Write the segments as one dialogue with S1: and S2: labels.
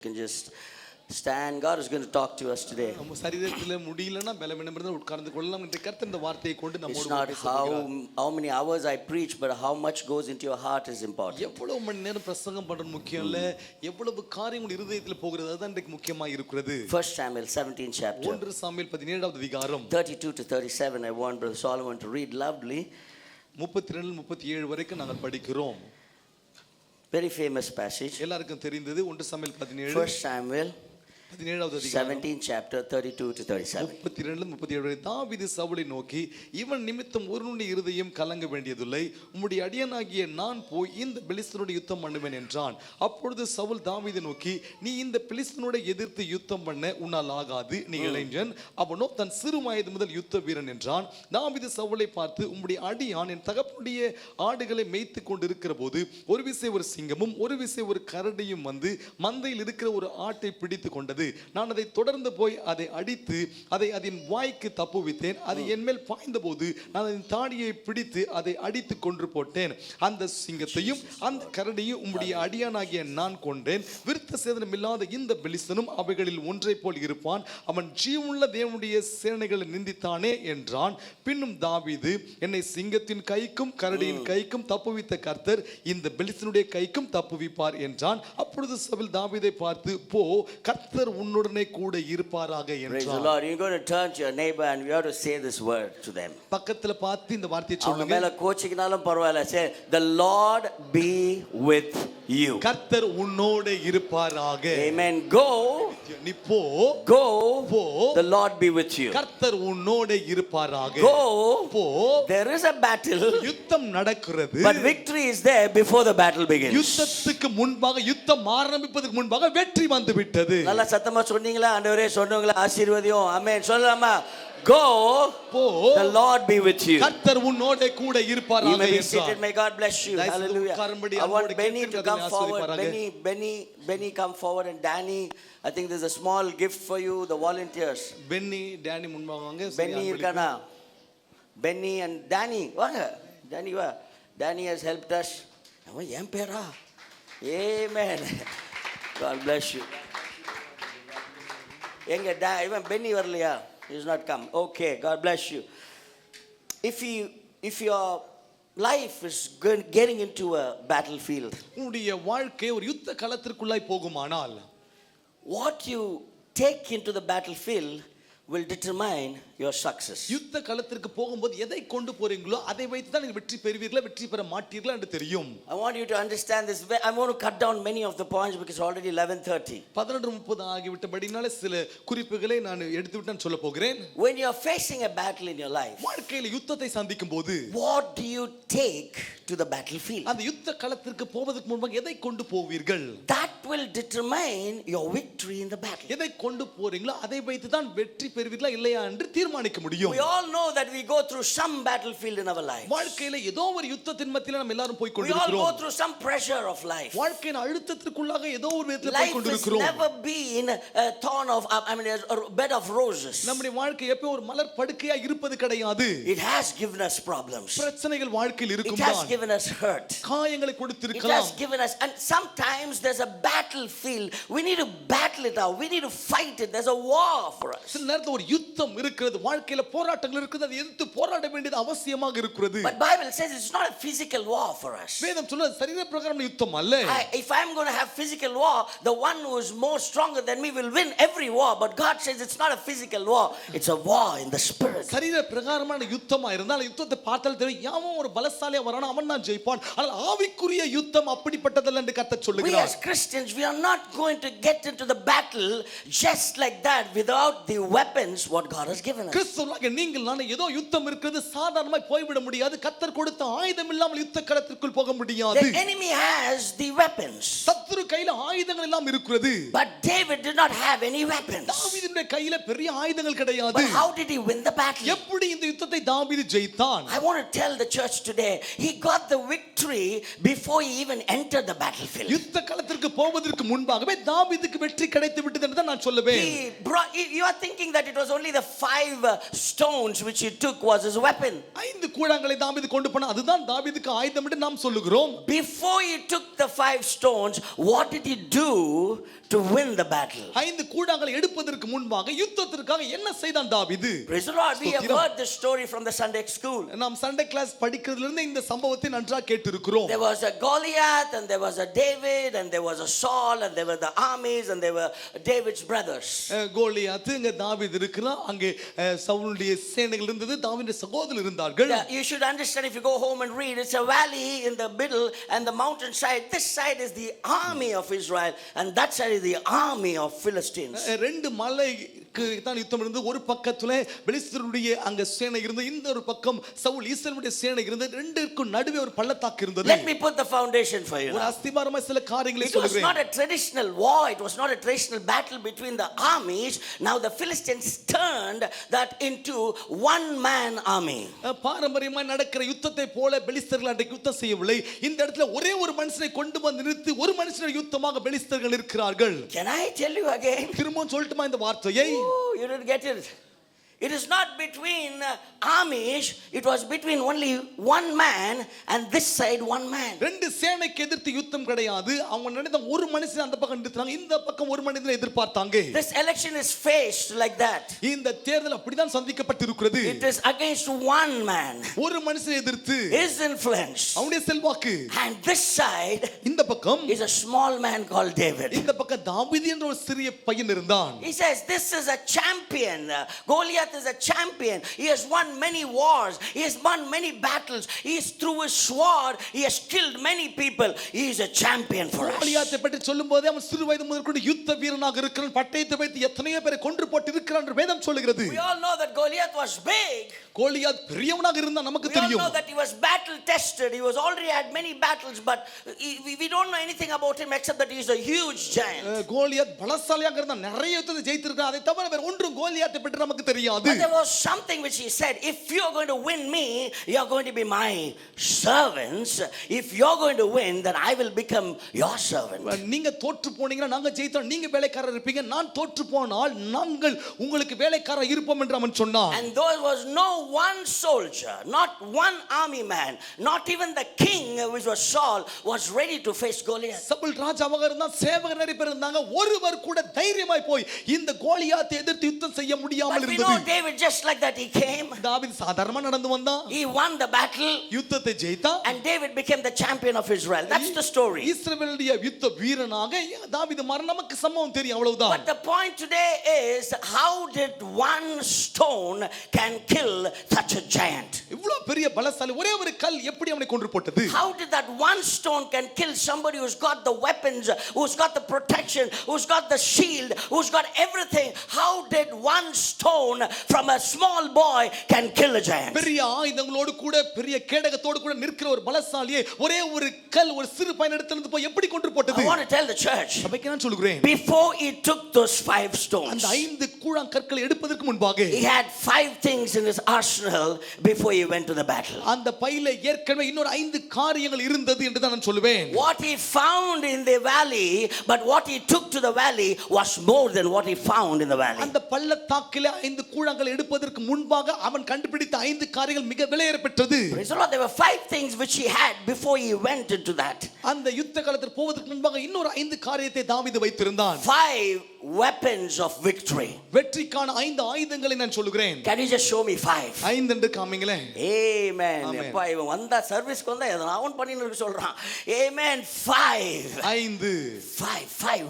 S1: can just stand. God is going to talk to us today. It's not how many hours I preach, but how much goes into your heart is important. First Samuel 17 chapter 32 to 37. I want Brother Solomon to read loudly. Very famous passage. First Samuel 17 chapter 32 to 37.
S2: தாவீது சவுலை நோக்கி, இவன் நிமித்தம் ஒருவனுடைய இருதயம் கலங்க வேண்டியதில்லை, உம்முடைய அடியானாகிய நான் போய் இந்த பெலிஸ்தனோடு யுத்தம் பண்ணுவேன் என்றான். அப்பொழுது சவுல் தாவீதை நோக்கி, நீ இந்த பெலிஸ்தனோடு எதிர்த்து யுத்தம் பண்ண உன்னால் ஆகாது, நீ இளைஞன், அவனோ தன் சிறு வயது முதல் யுத்த வீரன் என்றான். தாவீது சவுலை பார்த்து, உம்முடைய அடியான் என் தகப்பனுடைய ஆடுகளை மேய்த்து கொண்டு இருக்கிற போது ஒரு விசை ஒரு சிங்கமும் ஒரு விசை ஒரு கரடியும் வந்து மந்தையில் இருக்கிற ஒரு ஆட்டை பிடித்து கொண்டது. நான் அதை தொடர்ந்து போய் அதை அடித்து அதை அதன் வாய்க்கு தப்புவித்தேன். அது என் மேல் பாய்ந்த போது நான் அதன் தாடியை பிடித்து அதை அடித்து கொன்று போட்டேன். அந்த சிங்கத்தையும் அந்த கரடியும் உம்முடைய அடியானாகிய நான் கொண்டேன். விருத்த சேதனம் இல்லாத இந்த பெலிஸ்தனும் அவைகளில் ஒன்றை போல் இருப்பான். அவன் ஜீவனுள்ள தேவனுடைய சேனைகளை நிந்தித்தானே என்றான். பின்னும் தாவீது, என்னை சிங்கத்தின் கைக்கும் கரடியின் கைக்கும் தப்புவித்த கர்த்தர் இந்த பெலிஸ்தனுடைய கைக்கும் தப்புவிப்பார் என்றான். அப்பொழுது சவுல் தாவீதை பார்த்து, போ, கர்த்தர் உன்னுடனே கூட இருப்பாராக என்றார்.
S1: Praise the Lord. You're going to turn to your neighbor and you have to say this word to them.
S2: பக்கத்துல பார்த்து இந்த வார்த்தையை சொல்லுங்க.
S1: மேல கோச்சிக்கினாலும் பரவாயில்லை. Say, the Lord be with you.
S2: கர்த்தர் உன்னோடு இருப்பாராக.
S1: Amen. Go.
S2: நீ போ.
S1: Go.
S2: போ.
S1: The Lord be with you.
S2: கர்த்தர் உன்னோடு இருப்பாராக.
S1: Go.
S2: போ.
S1: There is a battle.
S2: யுத்தம் நடக்கிறது.
S1: But victory is there before the battle begins.
S2: யுத்தத்துக்கு முன்பாக, யுத்தம் ஆரம்பிப்பதற்கு முன்பாக வெற்றி வந்து விட்டது.
S1: நல்ல சத்தமா சொன்னீங்களா? ஆண்டவரே சொன்னவங்கள ஆசீர்வதியும். ஆமென். சொல்லலாமா? Go.
S2: போ.
S1: The Lord be with you.
S2: கர்த்தர் உன்னோடு கூட இருப்பாராக
S1: You may be
S2: என்றார்.
S1: seated. May God bless you. Hallelujah. I want Benny to come forward. Benny come forward, and Danny, I think there's a small gift for you, the volunteers.
S2: Benny, Danny முன்பாக வாங்க.
S1: Benny இருக்கானா? Benny and Danny வாங்க. Danny வா. Danny has helped us. அவன் ஏன் பேரா? Amen. God bless you. எங்க இவன் பென்னி வரலையா? He's not come. Okay, God bless you. If your life is getting into a battlefield,
S2: உன்னுடைய வாழ்க்கை ஒரு யுத்த களத்திற்குள்ளாய் போகுமானால்,
S1: what you take into the battlefield will determine your success.
S2: யுத்த களத்திற்கு போகும்போது எதை கொண்டு போறீங்களோ அதை வைத்து தான் நீங்க வெற்றி பெறுவீர்களா வெற்றி பெற மாட்டீர்களா என்று தெரியும்.
S1: I want you to understand this. I'm going to cut down many of the points because already 11:30.
S2: 11:30 ஆகிவிட்டபடினால சில குறிப்புகளை நான் எடுத்து விட்டு சொல்ல போகிறேன்.
S1: When you are facing a battle in your life,
S2: வாழ்க்கையில் யுத்தத்தை சந்திக்கும் போது,
S1: what do you take to the battlefield?
S2: அந்த யுத்த களத்திற்கு போவதற்கு முன்பாக எதை கொண்டு போவீர்கள்?
S1: That will determine your victory in the battle.
S2: எதை கொண்டு போறீங்களோ அதை வைத்து தான் வெற்றி பெறுவீர்களா இல்லையா என்று தீர்மானிக்க முடியும்.
S1: We all know that we go through some battlefield in our life.
S2: வாழ்க்கையில ஏதோ ஒரு யுத்தத்தின் மத்தியில நாம் எல்லாரும் போய்
S1: We
S2: கொண்டிருக்கிறோம்.
S1: all go through some pressure of life.
S2: வாழ்க்கையின் அழுத்தத்திற்குள்ளாக ஏதோ ஒரு விதத்துல போய்
S1: Life has
S2: கொண்டிருக்கிறோம்.
S1: never been a thorn of, a bed of roses.
S2: நம்முடைய வாழ்க்கை எப்போ ஒரு மலர் படுக்கையா இருப்பது கிடையாது.
S1: It has given us problems.
S2: பிரச்சனைகள் வாழ்க்கையில் இருக்கும்
S1: It has
S2: தான்.
S1: given us hurt.
S2: காயங்களை
S1: It
S2: கொடுத்திருக்கலாம்.
S1: has given us, and sometimes there's a battlefield. We need to battle it out. We need to fight it. There's a war for us.
S2: சில நேரத்துல ஒரு யுத்தம் இருக்கிறது, வாழ்க்கையில போராட்டங்கள் இருக்குது, அது எதிர்த்து போராட வேண்டியது அவசியமாக இருக்கிறது.
S1: But Bible says it's not a physical war for us.
S2: வேதம் சொல்லுது சரீர பிரகாரமான யுத்தம் அல்ல.
S1: If I'm going to have physical war, the one who is more stronger than me will win every war. But God says it's not a physical war. It's a war in the spirit.
S2: சரீர பிரகாரமான யுத்தமா இருந்தால் யுத்தத்தை பார்த்தால் தெரியும் யாவன் ஒரு பலசாலியா வரானோ அவன் தான் ஜெயிப்பான். ஆனால் ஆவிக்குரிய யுத்தம் அப்படிப்பட்டதல்ல என்று கர்த்தர் சொல்லுகிறார்.
S1: We as Christians, we are not going to get into the battle just like that without the weapons what God has given us.
S2: கிறிஸ்தவர்களாகிய நீங்கள் நான் ஏதோ யுத்தம் இருக்குது சாதாரணமாய் போய்விட முடியாது. கர்த்தர் கொடுத்த ஆயுதம் இல்லாமல் யுத்த களத்திற்குள் போக முடியாது.
S1: The enemy has the weapons.
S2: சத்துரு கையில ஆயுதங்கள் எல்லாம் இருக்கிறது.
S1: But David did not have any weapons.
S2: தாவீதுடைய கையில பெரிய ஆயுதங்கள் கிடையாது.
S1: But how did he win the battle?
S2: எப்படி இந்த யுத்தத்தை தாவீது ஜெயித்தான்?
S1: I want to tell the church today, he got the victory before he even entered the battlefield.
S2: யுத்த களத்திற்கு போவதற்கு போவதற்கு முன்பாகவே தாவீதுக்கு வெற்றி கிடைத்து விட்டது என்று தான் நான் சொல்லுவேன்.
S1: You are thinking that it was only the 5 stones which he took was his weapon.
S2: 5 கூழாங்கலை தாவீது கொண்டு போனான், அதுதான் தாவீதுக்கு ஆயுதம் என்று நாம் சொல்லுகிறோம்.
S1: Before he took the 5 stones, what did he do to win the battle?
S2: 5 கூழாங்கலை எடுப்பதற்கு முன்பாக யுத்தத்திற்காக என்ன செய்தான் தாவீது?
S1: Praise the Lord. We have heard this story from the Sunday school.
S2: நாம் சண்டே கிளாஸ் படிக்கிறதிலிருந்து இந்த சம்பவத்தை நன்றாக கேட்டிருக்கிறோம்.
S1: There was a Goliath and there was a David and there was a Saul and there were the armies and there were David's brothers.
S2: Goliath, இங்க தாவீது இருக்கிறான், அங்கே சவுலுடைய சேனைகள் இருந்தது, தாவீதுடைய சகோதரர்கள் இருந்தார்கள்.
S1: You should understand, if you go home and read, it's a valley in the middle and the mountain side. This side is the army of Israel and that side is the army of Philistines.
S2: ரெண்டு மலைக்கு தான் யுத்தம் இருந்தது. ஒரு பக்கத்துல பெலிஸ்தருடைய அங்க சேனை இருந்தது, இந்த ஒரு பக்கம் சவுல் இஸ்ரவேலுடைய சேனை இருந்தது. ரெண்டுக்கும் நடுவே ஒரு பள்ளத்தாக்கு இருந்தது.
S1: Let me put the foundation for you.
S2: ஒரு அஸ்திபாரமா சில காரியங்களை சொல்றேன்.
S1: It was not a traditional war, it was not a traditional battle between the armies. Now the Philistines turned that into one man army.
S2: பாரம்பரியமா நடக்கிற யுத்தத்தை போல பெலிஸ்தர்கள் அன்றைக்கு யுத்தம் செய்யவில்லை. இந்த இடத்துல ஒரே ஒரு மனுஷனை கொண்டு வந்து நிறுத்தி ஒரு மனுஷனுடைய யுத்தமாக பெலிஸ்தர்கள் இருக்கிறார்கள்.
S1: Can I tell you again?
S2: திரும்பவும் சொல்லட்டுமா இந்த வார்த்தையை?
S1: Oh, you didn't get it. It is not between armies, it was between only one man and this side one man.
S2: ரெண்டு சேனைக்கு எதிர்த்து யுத்தம் கிடையாது. அவங்க நினைத்த ஒரு மனுஷன் அந்த பக்கம் நிறுத்துறாங்க, இந்த பக்கம் ஒரு மனிதனை எதிர்பார்த்தாங்க.
S1: This election is faced like that.
S2: இந்த தேர்தல் அப்படிதான் சந்திக்கப்பட்டிருக்கிறது.
S1: It is against one man,
S2: ஒரு மனுஷனை எதிர்த்து,
S1: his influence,
S2: அவனுடைய செல்வாக்கு.
S1: and this side
S2: இந்த பக்கம்
S1: is a small man called David.
S2: இந்த பக்கம் தாவீது என்ற ஒரு சிறிய பையன் இருந்தான்.
S1: He says this is a champion. Goliath is a champion. He has won many wars, he has won many battles, he is through his sword he has killed many people. He is a champion for us.
S2: கோலியாத்தை பற்றி சொல்லும்போது அவன் சிறு வயது முதற்கொண்டு யுத்த வீரனாக இருக்கிறான், பட்டயத்தை வைத்து எத்தனையோ பேரை கொன்று போட்டு இருக்கிறான் என்று வேதம் சொல்கிறது.
S1: We all know that Goliath was big.
S2: Goliath பெரியவனாக இருந்தான், நமக்கு தெரியும்.
S1: We all know that he was battle tested, he was already had many battles, but we don't know anything about him except that he is a huge giant.
S2: Goliath பலசாலியாக இருந்தான், நிறைய யுத்தத்தை ஜெயித்திருக்கான், அதை தவிர வேற ஒன்றும் கோலியாத்தை பற்றி நமக்கு தெரியாது.
S1: But there was something which he said, if you are going to win me, you are going to be my servants. If you are going to win, then I will become your servant.
S2: நீங்க தோற்று போனீங்கன்னா நாங்க ஜெயித்தோம், நீங்க வேலைக்காரர் இருப்பீங்க, நான் தோற்று போனால் நாங்கள் உங்களுக்கு வேலைக்காரர் இருப்போம் என்று அவன் சொன்னான்.
S1: And there was no one soldier, not one army man, not even the king, which was Saul, was ready to face Goliath.
S2: Saul ராஜாவாக இருந்தான், சேவகர் நிறைய பேர் இருந்தாங்க, ஒருவர் கூட தைரியமாய் போய் இந்த கோலியாத்தை எதிர்த்து யுத்தம் செய்ய முடியாமல் இருந்தது.
S1: But we know David, just like that, he came.
S2: தாவீது சாதாரணமா நடந்து வந்தான்,
S1: he won the battle,
S2: யுத்தத்தை ஜெயித்தான்,
S1: and David became the champion of Israel. That's the story.
S2: இஸ்ரவேலுடைய யுத்த வீரனாக தாவீது மாற நமக்கு சம்பவம் தெரியும், அவ்வளவுதான்.
S1: But the point today is, how did one stone can kill such a giant?
S2: இவ்வளவு பெரிய பலசாலி ஒரே ஒரு கல் எப்படி அவனை கொன்று போட்டது?
S1: How did that one stone can kill somebody who's got the weapons, who's got the protection, who's got the shield, who's got everything? How did one stone from a small boy can kill a giant?
S2: பெரிய ஆயுதங்களோடு கூட பெரிய கேடகத்தோடு கூட நிற்கிற ஒரு பலசாலியை ஒரே ஒரு கல் ஒரு சிறு பையன் இடத்திலிருந்து போய் எப்படி கொன்று போட்டது?
S1: I want to tell the church,
S2: சபைக்கு நான் சொல்கிறேன்,
S1: before he took those 5 stones,
S2: அந்த 5 கூழாங்கற்களை எடுப்பதற்கு முன்பாக
S1: he had 5 things in his arsenal before he went to the battle.
S2: அந்த பையில ஏற்கனவே இன்னொரு 5 காரியங்கள் இருந்தது என்று தான் நான் சொல்லுவேன்.
S1: What he found in the valley, but what he took to the valley was more than what he found in the valley.
S2: அந்த பள்ளத்தாக்கிலே 5 கூழாங்கல் எடுப்பதற்கு முன்பாக அவன் கண்டுபிடித்த 5 காரியங்கள் மிக விலையேற பெற்றது.
S1: Praise the Lord. There were 5 things which he had before he went into that.
S2: அந்த யுத்த காலத்துக்கு போவதற்கு முன்பாக இன்னொரு 5 காரியத்தை தாவீது வைத்திருந்தான்.
S1: 5 weapons of victory.
S2: வெற்றிக்கான 5 ஆயுதங்களை நான் சொல்கிறேன்.
S1: Can you just show me 5?
S2: 5 என்று காமிங்களே.
S1: Amen. அப்பா இவன் வந்தா சர்வீஸ்க்கு வந்தா எதனா அவன் பண்ணின்னு இருக்க சொல்றான். Amen. 5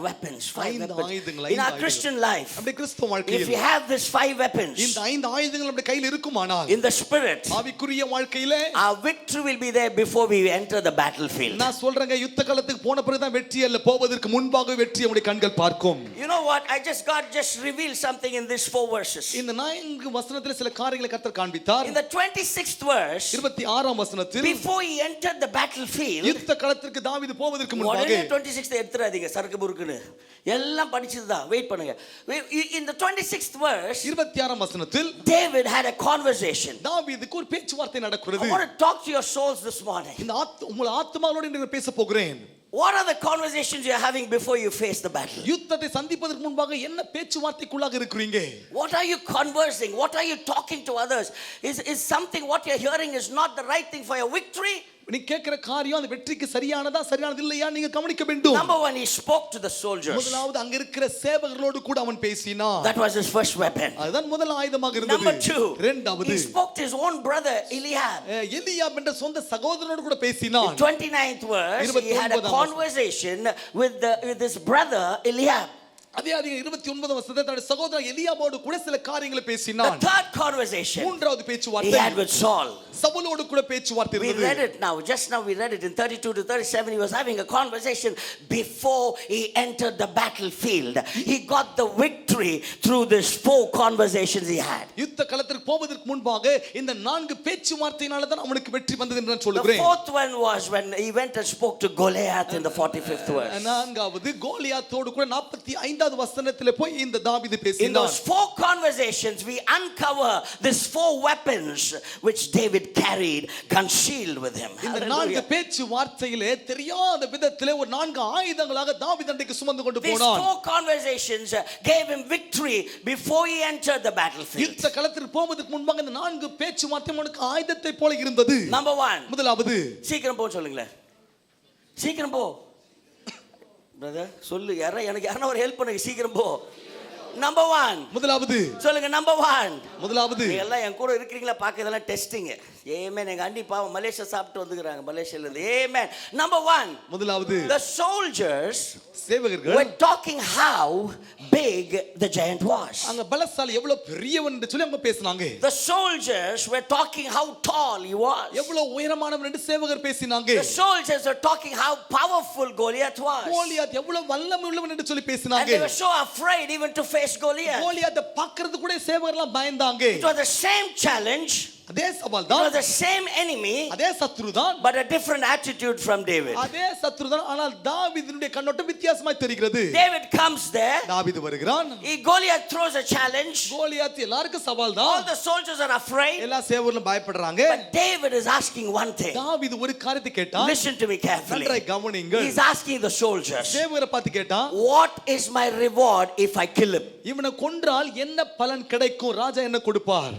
S1: weapons. 5
S2: ஆயுதங்கள்.
S1: In our Christian life,
S2: அப்படியே கிறிஸ்தவ வாழ்க்கையில்
S1: if you have this 5 weapons,
S2: இந்த 5 ஆயுதங்கள் நம்முடைய கையில் இருக்குமானால்,
S1: in the spirit,
S2: ஆவிக்குரிய வாழ்க்கையிலே
S1: our victory will be there before we enter the battlefield.
S2: நான் சொல்றேங்க, யுத்த காலத்துக்கு போன பிறகு தான் வெற்றி அல்ல, போவதற்கு முன்பாக வெற்றி நம்முடைய கண்கள் பார்க்கும்.
S1: You know what? God just revealed something in these 4 verses.
S2: இந்த 4 வசனத்திலே சில காரியங்களை கர்த்தர் காண்பித்தார்.
S1: In the 26th verse,
S2: 26ஆம் வசனத்தில்,
S1: before he entered the battlefield,
S2: யுத்த களத்திற்கு தாவீது போவதற்கு முன்பாக,
S1: 26th எடுத்துறாதீங்க சரக்கு புருக்குன்னு எல்லாம் படிச்சதுதான், வெயிட் பண்ணுங்க. In the 26th verse,
S2: 26ஆம் வசனத்தில்
S1: David had a conversation.
S2: தாவீதுக்கு ஒரு பேச்சுவார்த்தை நடக்கிறது.
S1: I want to talk to your souls this morning.
S2: இந்த உங்கள் ஆத்மாவோடு நான் பேச போகிறேன்.
S1: What are the conversations you're having before you face the battle?
S2: யுத்தத்தை சந்திப்பதற்கு முன்பாக என்ன பேச்சுவார்த்தைக்குள்ளாக இருக்கிறீங்க?
S1: What are you conversing? What are you talking to others? Is something what you're hearing is not the right thing for your victory?
S2: நீ கேட்கிற காரியம் அந்த வெற்றிக்கு சரியானது இல்லையா நீங்க கவனிக்க வேண்டும்.
S1: Number one, he spoke to the soldiers.
S2: முதலாவது அங்க இருக்கிற சேவகர்களோடு கூட அவன் பேசினான்.
S1: That was his first weapon.
S2: அதுதான் முதல் ஆயுதமாக இருந்தது.
S1: Number two,
S2: இரண்டாவது,
S1: he spoke to his own brother Eliab.
S2: Eliab என்ற சொந்த சகோதரனோடு கூட பேசினான்.
S1: 29th verse, he had a conversation with his brother Eliab.
S2: அதே 29 வசனத்தை தன்னுடைய சகோதரன் எலியாபோடு கூட சில காரியங்களை பேசினான்.
S1: The third conversation
S2: மூன்றாவது
S1: he
S2: பேச்சுவார்த்தை
S1: had with Saul.
S2: சவுலோடு கூட பேச்சுவார்த்தை
S1: We
S2: இருந்தது.
S1: read it now. Just now we read it in 32 to 37. He was having a conversation before he entered the battlefield. He got the victory through these 4 conversations he had.
S2: யுத்த களத்திற்கு போவதற்கு முன்பாக இந்த 4 பேச்சுவார்த்தையினால தான் அவனுக்கு வெற்றி வந்தது என்று நான்
S1: The
S2: சொல்கிறேன்.
S1: fourth one was when he went and spoke to Goliath in the 45th verse.
S2: நான்காவது கோலியாத்தோடு கூட 45வது வசனத்திலே போய் இந்த தாவீது
S1: In
S2: பேசினான்.
S1: those 4 conversations we uncover these 4 weapons which David carried concealed with him.
S2: இந்த 4 பேச்சு வார்த்தையிலே தெரியாத விதத்திலே ஒரு 4 ஆயுதங்களாக தாவீது அன்றைக்கு சுமந்து கொண்டு
S1: These
S2: போனான்.
S1: 4 conversations gave him victory before he entered the battlefield.
S2: யுத்த களத்திற்கு போவதற்கு முன்பாக இந்த 4 பேச்சு வார்த்தை அவனுக்கு ஆயுதத்தை போல இருந்தது.
S1: Number 1,
S2: முதலாவது,
S1: சீக்கிரம் போ சொல்லுங்களேன், சீக்கிரம் போ பிரதர், சொல்லு எனக்கு யாரா ஒரு ஹெல்ப் பண்ணுங்க, சீக்கிரம் போ. Number 1,
S2: முதலாவது
S1: சொல்லுங்க. Number 1,
S2: முதலாவது,
S1: எல்லாம் என் கூட இருக்கிறீங்களா பார்க்க, இதெல்லாம் டெஸ்டிங். ஏமேன். எங்க அண்டி பாவம் மலேசியா சாப்பிட்டு வந்துக்கிறாங்க, மலேசியால இருந்து. ஏமேன். Number 1,
S2: முதலாவது,
S1: the soldiers
S2: சேவகர்கள்
S1: were talking how big the giant was.
S2: அங்க பலசாலி எவ்வளவு பெரியவன் என்று சொல்லி அவங்க பேசினாங்க.
S1: The soldiers were talking how tall he was.
S2: எவ்வளவு உயரமானவன் என்று சேவகர் பேசினாங்க.
S1: The soldiers were talking how powerful Goliath was.
S2: Goliath எவ்வளவு வல்லமை உள்ளவன் என்று சொல்லி
S1: And
S2: பேசினாங்க.
S1: they were so afraid even to face Goliath.
S2: கோலியாத்தை பார்க்கிறது கூட சேவகர்லாம் பயந்தாங்க.
S1: It was the same challenge.
S2: அதே சவால்
S1: It
S2: தான்,
S1: was the same enemy,
S2: அதே சத்துரு தான்,
S1: but a different attitude from David.
S2: அதே சத்துரு தான். ஆனால் தாவீதினுடைய கண்ணோட்டம் வித்தியாசமாய் தெரிகிறது.
S1: David comes there.
S2: தாவீது வருகிறான்.
S1: Goliath throws a challenge.
S2: Goliath எல்லாருக்கும் சவால்
S1: All
S2: தான்.
S1: the soldiers are afraid.
S2: எல்லா சேவகர்களும் பயப்படுறாங்க.
S1: But David is asking one thing.
S2: தாவீது ஒரு காரியத்தை கேட்டான்.
S1: Listen to me carefully.
S2: நன்றாய் கவனியுங்கள்.
S1: He's asking the soldiers,
S2: சேவகரை பார்த்து கேட்டான்,
S1: what is my reward if I kill him?
S2: இவனை கொன்றால் என்ன பலன் கிடைக்கும்? ராஜா என்ன கொடுப்பார்?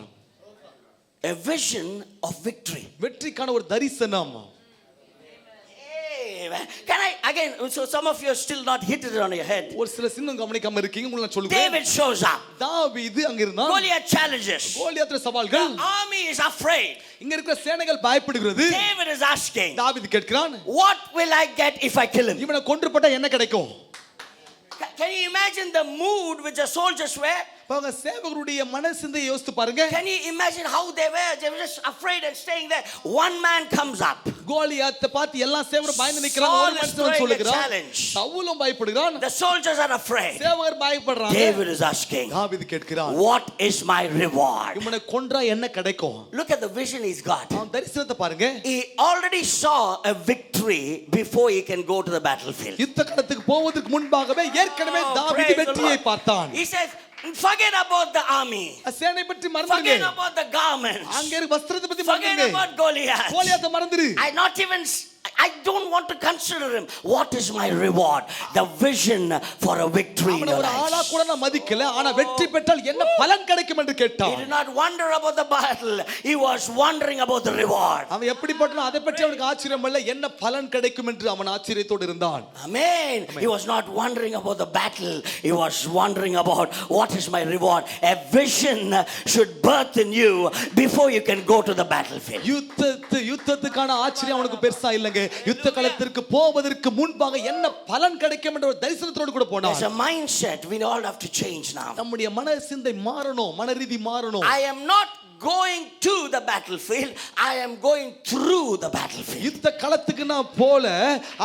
S1: A vision of victory.
S2: வெற்றிக்கான ஒரு தரிசனம்.
S1: Can I again? So some of you are still not hit it on your head.
S2: ஒரு சில சின்னம் கவனிக்காம இருக்கீங்க, உங்களுக்கு நான் சொல்லுகிறேன்.
S1: David shows up.
S2: தாவீது அங்க இருந்தான்.
S1: Goliath challenges.
S2: கோலியாத் சவால்கள்.
S1: The army is afraid.
S2: இங்க இருக்கிற சேனைகள் பயப்படுகிறது.
S1: David is asking,
S2: தாவீது கேட்கிறான்,
S1: what will I get if I kill him?
S2: இவனை கொன்றுபட்டா என்ன கிடைக்கும்?
S1: Can you imagine the mood which the soldiers were?
S2: பாருங்க, சேவகருடைய மனசிந்தையை யோசித்து பாருங்க.
S1: Can you imagine how they were? They were just afraid and staying there. One man comes up.
S2: கோலியாத்தை பார்த்து எல்லா சேவகரும் பயந்து நிக்கறாங்க. ஒரு மனுஷன் சொல்லுகிறான், சவுலும் பயப்படுகிறான்.
S1: The soldiers are afraid.
S2: சேவகர் பயப்படுறாங்க.
S1: David is asking,
S2: தாவீது கேட்கிறான்,
S1: what is my reward?
S2: இவனை கொன்றா என்ன கிடைக்கும்?
S1: Look at the vision he's got.
S2: அவன் தரிசனத்தை பாருங்க.
S1: He already saw a victory before he can go to the battlefield.
S2: யுத்த களத்துக்கு போவதற்கு முன்பாகவே ஏற்கனவே தாவீது
S1: praise the
S2: வெற்றியை
S1: Lord.
S2: பார்த்தான்.
S1: He says, forget about the army.
S2: சேனை பற்றி மறந்துடுங்க.
S1: Forget about the garments.
S2: அங்க இருக்க வஸ்திரத்தை பத்தி
S1: Forget
S2: மறந்துடுங்க.
S1: about Goliath.
S2: கோலியாத்தை மறந்துரு.
S1: I don't want to consider him. What is my reward? The vision for a victory in
S2: அவனை
S1: your
S2: ஒரு ஆளா
S1: life.
S2: கூட நான் மதிக்கல. ஆனா வெற்றி பெற்றால் என்ன பலன் கிடைக்கும் என்று
S1: He
S2: கேட்டான்.
S1: did not wonder about the battle. He was wondering about the reward.
S2: அவன் எப்படிப்பட்டனோ அதை பற்றி அவனுக்கு ஆச்சரியம் இல்ல, என்ன பலன் கிடைக்கும் என்று அவன் ஆச்சரியத்தோடு இருந்தான்.
S1: Amen. He was not wondering about the battle. He was wondering about what is my reward. A vision should birth in you before you can go to the battlefield.
S2: யுத்தத்துக்கான ஆச்சரியம் அவனுக்கு பெருசா இல்லங்க. யுத்த களத்திற்கு போவதற்கு முன்பாக என்ன பலன் கிடைக்கும் என்ற ஒரு தரிசனத்தோடு கூட போனான்.
S1: There's a mindset we all have to change now.
S2: நம்முடைய மன சிந்தை மாறணும், மனரீதி மாறணும்.
S1: I am not going to the battlefield. I am going through the battlefield.
S2: யுத்த களத்துக்கு நான் போல,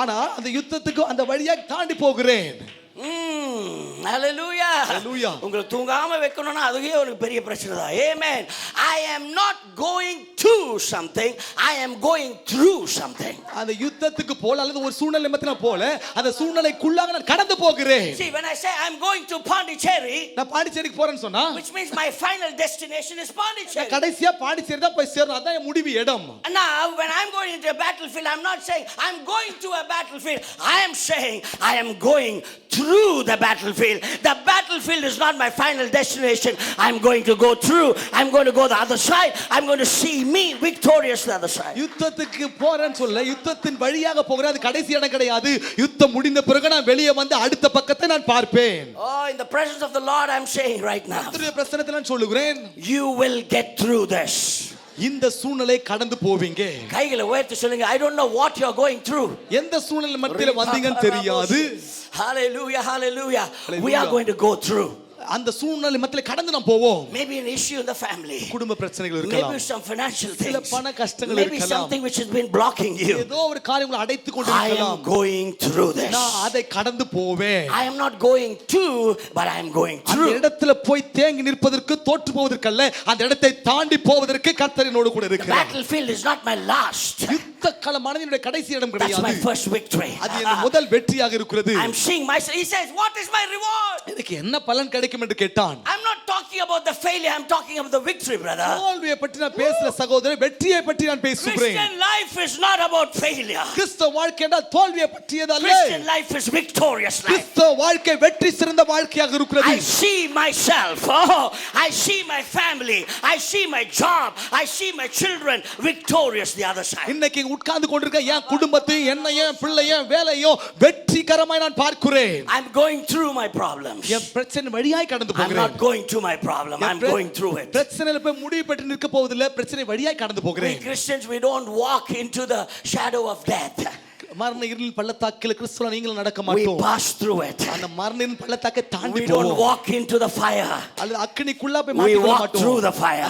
S2: ஆனா அந்த யுத்தத்துக்கு அந்த வழியா தாண்டி போகிறேன்.
S1: Hallelujah.
S2: Hallelujah.
S1: உங்களை தூங்காம வைக்கணும்னா அதுவே ஒரு பெரிய பிரச்சனை தான். Amen. I am not going to something, I am going through something.
S2: அந்த யுத்தத்துக்கு போல அல்லது ஒரு சூழ்நிலை மத்தியில போல அந்த சூழ்நிலைக்குள்ளாக நான் கடந்து போகிறேன்.
S1: See, when I say I'm going to Pondicherry,
S2: நான் பாண்டிச்சேரிக்கு போறேன்னு சொன்னா
S1: which means my final destination is Pondicherry.
S2: கடைசியா பாண்டிச்சேரி தான் போய் சேரணும். அதான் என் முடிவு இடம்.
S1: Now when I'm going into a battlefield, I'm not saying I'm going to a battlefield, I am saying I am going through the battlefield. The battlefield is not my final destination. I'm going to go through, I'm going to go the other side, I'm going to see me victorious the other side.
S2: யுத்தத்துக்கு போறேன்னு சொல்ல யுத்தத்தின் வழியாக போகிறேன். அது கடைசி இடம் கிடையாது. யுத்தம் முடிந்த பிறகு நான் வெளியே வந்து அடுத்த பக்கத்தை நான் பார்ப்பேன்.
S1: Oh, in the presence of the Lord I'm saying right now,
S2: கர்த்தருடைய பிரசன்னத்தில் நான் சொல்லுகிறேன்,
S1: you will get through this.
S2: இந்த சூழ்நிலை கடந்து போவீங்க.
S1: கைகளை உயர்த்தி சொல்லுங்க, I don't know what you're going through.
S2: எந்த சூழ்நிலை மத்தியில வந்தீங்கன்னு தெரியாது.
S1: Hallelujah, hallelujah. We are going to go through.
S2: அந்த சூழ்நிலை மத்தியில கடந்து நாம் போவோம்.
S1: Maybe an issue in the family,
S2: குடும்ப பிரச்சனைகள் இருக்கலாம்,
S1: maybe some financial
S2: சில
S1: things,
S2: பண கஷ்டங்கள்
S1: maybe
S2: இருக்கலாம்,
S1: something which has been blocking you.
S2: ஏதோ ஒரு காரியம் உங்களை அடைத்து கொண்டு
S1: I
S2: இருக்கலாம்.
S1: am going through this.
S2: நான் அதை கடந்து போவேன்.
S1: I am not going to, but I am going
S2: அந்த
S1: through.
S2: இடத்துல போய் தேங்கி நிற்பதற்கு தோற்று போவதற்கல்ல, அந்த இடத்தை தாண்டி போவதற்கு கர்த்தர் என்னோடு கூட
S1: The
S2: இருக்கிறார்.
S1: battlefield is not my last.
S2: யுத்த களமானது என்னுடைய கடைசி இடம்
S1: That's
S2: கிடையாது.
S1: my first victory.
S2: அது என் முதல் வெற்றியாக இருக்கிறது.
S1: I'm seeing myself. He says, what is my reward?
S2: எனக்கு என்ன பலன் கிடைக்கும் என்று கேட்டான்.
S1: I'm not talking about the failure, I'm talking about the victory, brother.
S2: தோல்வியை பற்றி நான் பேசல சகோதரர், வெற்றியை பற்றி நான் பேசுகிறேன்.
S1: Christian life is not about failure.
S2: கிறிஸ்தவ வாழ்க்கை என்றால் தோல்வியை பற்றியது அல்ல.
S1: Christian life is victorious life.
S2: கிறிஸ்தவ வாழ்க்கை வெற்றி சிறந்த வாழ்க்கையாக இருக்கிறது.
S1: I see myself, oh, I see my family, I see my job, I see my children victorious the other side.
S2: இன்னைக்கு உட்கார்ந்து கொண்டிருக்க என் குடும்பத்தையும் என்னையும் பிள்ளையும் வேலையும் வெற்றிகரமாய் நான் பார்க்கிறேன்.
S1: I'm going through my problems.
S2: என் பிரச்சனை வழியாய் கடந்து
S1: I'm
S2: போகிறேன்.
S1: not going to my problem, I'm going through it.
S2: பிரச்சனையில போய் முடிவு பெற்று நிற்க போவதில்லை, பிரச்சனை வழியாய் கடந்து
S1: We
S2: போகிறேன்.
S1: Christians, we don't walk into the shadow of death.
S2: மரண இருளின் பள்ளத்தாக்கில் கிறிஸ்துவ நீங்களும் நடக்க
S1: We
S2: மாட்டோம்.
S1: pass through it.
S2: அந்த மரண இருளின் பள்ளத்தாக்கை தாண்டி
S1: We don't
S2: போவோம்.
S1: walk into the fire.
S2: அல்லது அக்கினிக்குள்ள போய்
S1: We
S2: மாட்டிக்கொள்ள
S1: walk
S2: மாட்டோம்.
S1: through the fire.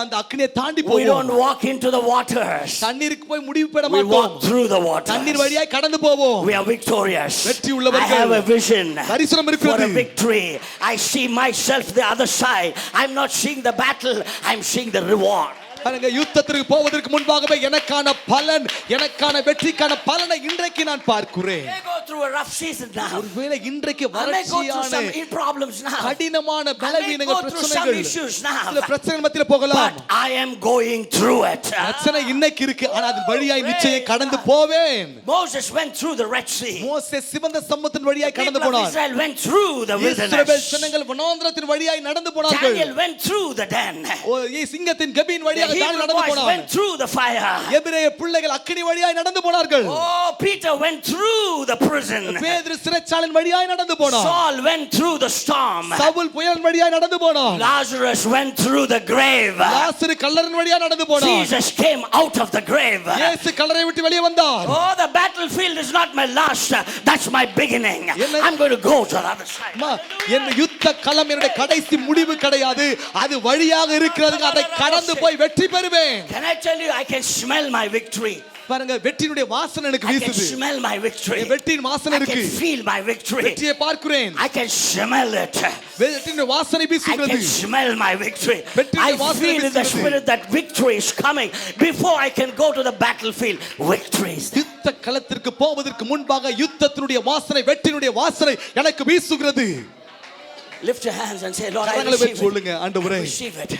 S2: அந்த அக்கினியை தாண்டி
S1: We
S2: போவோம்.
S1: don't walk into the waters.
S2: தண்ணீருக்கு போய் முடிவு பெற
S1: We
S2: மாட்டோம்.
S1: walk through the
S2: தண்ணீர்
S1: waters.
S2: வழியாய் கடந்து போவோம்.
S1: We are victorious.
S2: வெற்றி
S1: I
S2: உள்ளவர்கள்.
S1: have a vision
S2: தரிசனம்
S1: for
S2: இருக்கிறது.
S1: a victory. I see myself the other side. I'm not seeing the battle, I'm seeing the reward.
S2: பாருங்க, யுத்தத்திற்கு போவதற்கு முன்பாகவே எனக்கான பலன், எனக்கான வெற்றிக்கான பலனை இன்றைக்கு நான் பார்க்கிறேன்.
S1: I go through a rough season now.
S2: ஒருவேளை இன்றைக்கு
S1: I may go through
S2: வறட்சியான
S1: some problems now.
S2: கடினமான
S1: I may
S2: பலவீனங்கள்
S1: go through some
S2: பிரச்சனைகள்
S1: issues now.
S2: சில பிரச்சனைகள் மத்தியில போகலாம்.
S1: But I am going through it.
S2: பிரச்சனை இன்னைக்கு இருக்கு, ஆனா அது வழியாய் நிச்சயம் கடந்து போவேன்.
S1: Moses went through the Red Sea.
S2: மோசே சிவந்த சமுத்திரத்தின் வழியாய் கடந்து
S1: People of
S2: போனார்.
S1: Israel went through the
S2: Israel
S1: wilderness.
S2: ஜனங்கள் வனாந்திரத்தின் வழியாய் நடந்து போனார்கள்.
S1: Daniel went through the den.
S2: சிங்கத்தின் கபியின்
S1: The
S2: வழியாக தானியேல்
S1: Hebrew
S2: நடந்து
S1: boys
S2: போனார்.
S1: went through the fire.
S2: எபிரேய பிள்ளைகள் அக்கினி வழியாய் நடந்து போனார்கள்.
S1: Oh, Peter went through the prison.
S2: பேதுரு சிறைச்சாலையின் வழியாய் நடந்து போனார்.
S1: Saul went through the storm.
S2: Saul புயலின் வழியாய் நடந்து போனார்.
S1: Lazarus went through the grave.
S2: லாசரு கல்லறையின் வழியாய் நடந்து போனார்.
S1: Jesus came out of the grave.
S2: இயேசு கல்லறையை விட்டு வெளியே வந்தார்.
S1: Oh, the battlefield is not my last, that's my beginning. I'm going to go to the other side.
S2: என் யுத்த களம் என்னுடைய கடைசி முடிவு கிடையாது, அது வழியாக இருக்கிறது. அதை கடந்து போய் வெற்றி பெறுவேன்.
S1: Can I tell you, I can smell my victory.
S2: பாருங்க, வெற்றியினுடைய வாசனை எனக்கு
S1: I can
S2: வீசுது.
S1: smell my victory.
S2: வெற்றியின் வாசனை
S1: I
S2: இருக்கு.
S1: can feel my victory.
S2: வெற்றியை பார்க்கிறேன்.
S1: I can smell it.
S2: வெற்றியின் வாசனை
S1: I
S2: வீசுகிறது.
S1: can smell my victory.
S2: வெற்றியின்
S1: I
S2: வாசனை
S1: feel in the
S2: வீசுகிறது.
S1: spirit that victory is coming before I can go to the battlefield. Victory is there.
S2: யுத்த களத்திற்கு போவதற்கு முன்பாக யுத்தத்தினுடைய வாசனை, வெற்றியினுடைய வாசனை எனக்கு வீசுகிறது.
S1: Lift your hands and say, Lord, I
S2: கரங்களை
S1: receive
S2: வைத்து சொல்லுங்க,
S1: it. I
S2: ஆண்டவரே
S1: receive it.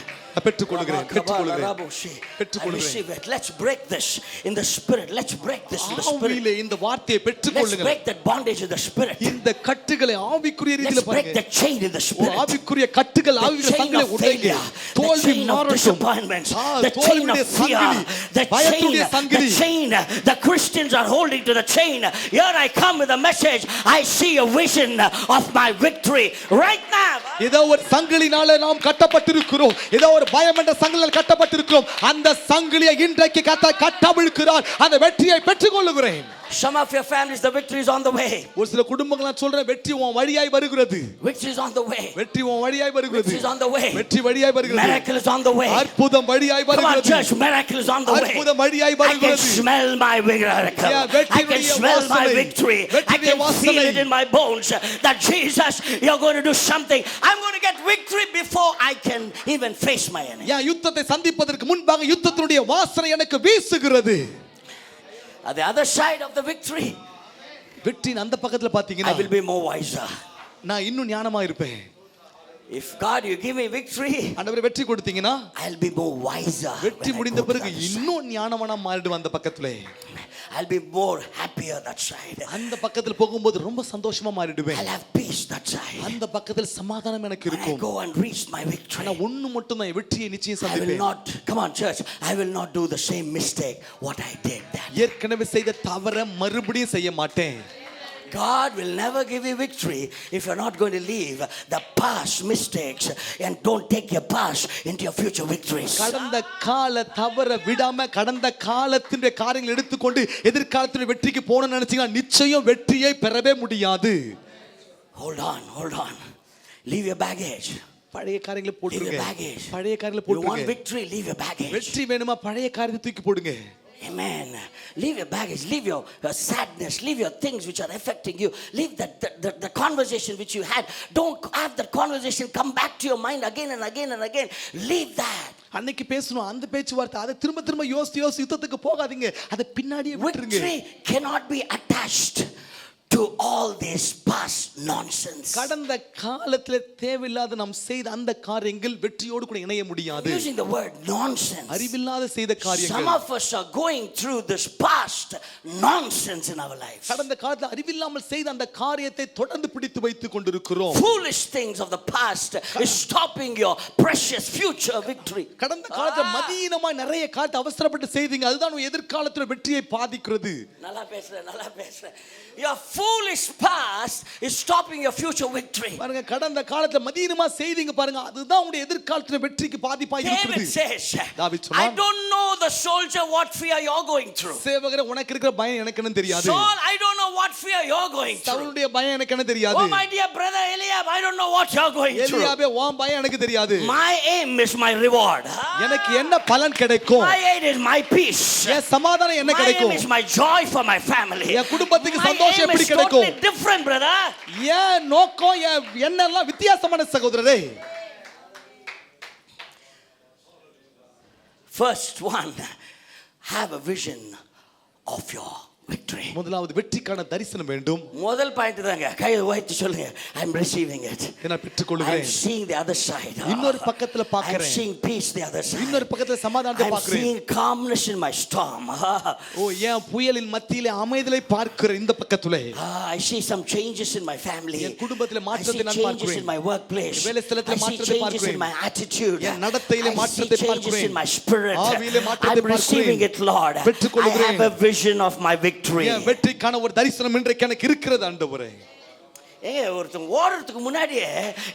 S2: பெற்றுக்கொள்கிறேன், பெற்றுக்கொள்கிறேன்,
S1: I
S2: பெற்றுக்கொள்கிறேன்.
S1: receive it. Let's break this in the spirit. Let's break this in the spirit.
S2: ஆவியிலே இந்த வார்த்தையை
S1: Let's
S2: பெற்றுக்கொள்ளுங்கள்.
S1: break that bondage in the spirit.
S2: இந்த கட்டுகளை ஆவிக்குரிய
S1: Let's
S2: ரீதியில
S1: break
S2: பாருங்க.
S1: the chain in the spirit.
S2: ஆவிக்குரிய கட்டுகள்,
S1: The
S2: ஆவிக்குரிய
S1: chain
S2: சங்கிலி
S1: of
S2: உடைங்க.
S1: failure, the
S2: தோல்வி
S1: chain of
S2: மாறட்டும்.
S1: disappointments, the chain
S2: தோல்வியுடைய
S1: of fear,
S2: சங்கிலி,
S1: the
S2: பயத்துடைய சங்கிலி.
S1: chain, the Christians are holding to the chain. Here I come with a message. I see a vision of my victory right now.
S2: ஏதோ ஒரு சங்கிலினால நாம் கட்டப்பட்டிருக்கிறோம், ஏதோ ஒரு பயம் என்ற சங்கிலியால் கட்டப்பட்டிருக்கிறோம். அந்த சங்கிலியை இன்றைக்கு கத்தர் கட்டவிழ்க்கிறார். அந்த வெற்றியை பெற்றுக்கொள்கிறேன்.
S1: Some of your families, the victory is on the way.
S2: ஒரு சில குடும்பங்கள் நான் சொல்றேன் வெற்றி உன் வழியாய் வருகிறது.
S1: Victory is on the way.
S2: வெற்றி உன் வழியாய் வருகிறது.
S1: Victory is on the way.
S2: வெற்றி வழியாய் வருகிறது.
S1: Miracle is on the way.
S2: அற்புதம் வழியாய்
S1: Come on,
S2: வருகிறது.
S1: church, miracle is on the way.
S2: அற்புதம் வழியாய்
S1: I can
S2: வருகிறது.
S1: smell my miracle. I can smell my victory. I can feel it in my bones that Jesus, you're going to do something. I'm going to get victory before I can even face my enemy.
S2: யா யுத்தத்தை சந்திப்பதற்கு முன்பாக யுத்தத்தினுடைய வாசனை எனக்கு வீசுகிறது.
S1: At the other side of the victory,
S2: வெற்றியின் அந்த பக்கத்துல
S1: I
S2: பாத்தீங்கன்னா
S1: will be more wiser.
S2: நான் இன்னும் ஞானமா இருப்பேன்.
S1: If God, you give me victory,
S2: ஆண்டவரே வெற்றி கொடுத்தீங்கன்னா
S1: I'll be more wiser.
S2: வெற்றி
S1: when I
S2: முடிந்த
S1: go to
S2: பிறகு
S1: that side.
S2: இன்னும் ஞானமானா மாறிடுவேன் அந்த பக்கத்துல.
S1: I'll be more happier that side.
S2: அந்த பக்கத்துல போகும்போது ரொம்ப சந்தோஷமா மாறிடுவேன்.
S1: I'll have peace that side.
S2: அந்த பக்கத்துல சமாதானம் எனக்கு
S1: When I
S2: இருக்கும்.
S1: go and reach my victory,
S2: ஆனா ஒண்ணு மட்டும் தான் வெற்றியை நிச்சயம்
S1: I will
S2: சந்திப்பேன்.
S1: not, come on church, I will not do the same mistake what I did then.
S2: ஏற்கனவே செய்த தவற மறுபடியும் செய்ய மாட்டேன்.
S1: God will never give you victory if you're not going to leave the past mistakes and don't take your past into your future victories.
S2: கடந்த கால தவற விடாம கடந்த காலத்தினுடைய காரியங்களை எடுத்துக்கொண்டு எதிர்காலத்தினுடைய வெற்றிக்கு போகணும்னு நினைச்சீங்கன்னா நிச்சயம் வெற்றியை பெறவே முடியாது.
S1: Hold on. Leave your baggage.
S2: பழைய காரியங்களை
S1: Leave
S2: போட்டுருங்க.
S1: your baggage.
S2: பழைய காரியங்களை
S1: You want
S2: போட்டுருங்க.
S1: victory, leave your baggage.
S2: வெற்றி வேணுமா பழைய காரியத்தை தூக்கி போடுங்க.
S1: Amen. Leave your baggage, leave your sadness, leave your things which are affecting you. Leave the conversation which you had. Don't have that conversation come back to your mind again and again and again. Leave that.
S2: அன்னைக்கு பேசணும் அந்த பேச்சுவார்த்தை அதை திரும்ப திரும்ப யோசிச்சு யுத்தத்துக்கு போகாதீங்க. அதை பின்னாடியே விட்டுருங்க.
S1: Victory cannot be attached to all this past nonsense.
S2: கடந்த காலத்துல தேவையில்லாத நாம் செய்த அந்த காரியங்கள் வெற்றியோடு கூட இணைய முடியாது.
S1: Using the word nonsense.
S2: அறிவில்லாத செய்த காரியங்கள்.
S1: Some of us are going through this past nonsense in our life.
S2: கடந்த காலத்துல அறிவில்லாமல் செய்த அந்த காரியத்தை தொடர்ந்து பிடித்து வைத்துக் கொண்டிருக்கிறோம்.
S1: Foolish things of the past is stopping your precious future victory.
S2: கடந்த காலத்துல மதியீனமாய் நிறைய காலத்தை அவசரப்பட்டு செய்தீங்க. அதுதான் உங்க எதிர்காலத்துல வெற்றியை பாதிக்கிறது.
S1: நல்லா பேசுறேன். Your foolish past is stopping your future victory.
S2: பாருங்க கடந்த காலத்துல மதியீனமா செய்தீங்க பாருங்க அதுதான் உங்க எதிர்காலத்துல வெற்றிக்கு பாதிப்பாய்
S1: David
S2: இருக்குது.
S1: says,
S2: தாவீது
S1: I
S2: சொன்னான்
S1: don't know the soldier what fear you're going through.
S2: சேவகரே உனக்கு இருக்கிற பயம் எனக்கு என்ன தெரியாது.
S1: Saul, I don't know what fear you're going through.
S2: சவுலுடைய பயம் எனக்கு என்ன தெரியாது.
S1: Oh my dear brother Eliab, I don't know what you're going through.
S2: எலியாபே உன் பயம் எனக்கு தெரியாது.
S1: My aim is my reward.
S2: எனக்கு என்ன பலன் கிடைக்கும்.
S1: My aim is my peace.
S2: என் சமாதானம் என்ன
S1: My aim
S2: கிடைக்கும்.
S1: is my joy for my family.
S2: என் குடும்பத்துக்கு
S1: My
S2: சந்தோஷம்
S1: aim
S2: எப்படி
S1: is
S2: கிடைக்கும்.
S1: totally different, brother.
S2: என் நோக்கம் என்னெல்லாம் வித்தியாசமான சகோதரரே.
S1: First one, have a vision of your victory.
S2: முதலாவது வெற்றிக்கான தரிசனம் வேண்டும்.
S1: முதல் பாயிண்ட் தாங்க. கையை உயர்த்தி சொல்லுங்க. I am receiving it.
S2: நான்
S1: I
S2: பெற்றுக்கொள்கிறேன்.
S1: am seeing the other side.
S2: இன்னொரு பக்கத்துல
S1: I am
S2: பார்க்கிறேன்.
S1: seeing peace the other side.
S2: இன்னொரு பக்கத்துல சமாதானத்தை
S1: I am
S2: பார்க்கிறேன்.
S1: seeing calmness in my storm.
S2: ஓ என் புயலின் மத்தியிலே அமைதலை பார்க்கிறேன் இந்த பக்கத்துல.
S1: I see some changes in my family.
S2: என் குடும்பத்திலே
S1: I see
S2: மாற்றத்தை நான்
S1: changes
S2: பார்க்கிறேன்.
S1: in my workplace.
S2: வேலை ஸ்தலத்திலே
S1: I see
S2: மாற்றத்தை
S1: changes
S2: பார்க்கிறேன்.
S1: in my attitude.
S2: N நடத்தையிலே
S1: I see
S2: மாற்றத்தை
S1: changes
S2: பார்க்கிறேன்.
S1: in my spirit.
S2: ஆவியிலே மாற்றத்தை
S1: I'm receiving it, Lord. I
S2: பெற்றுக்கொள்கிறேன்.
S1: have a vision of my victory.
S2: என் வெற்றிக்கான ஒரு தரிசனம் இன்றைக்கு எனக்கு இருக்கிறது ஆண்டவரே.
S1: ஒருத்தன் ஓடுறதுக்கு முன்னாடியே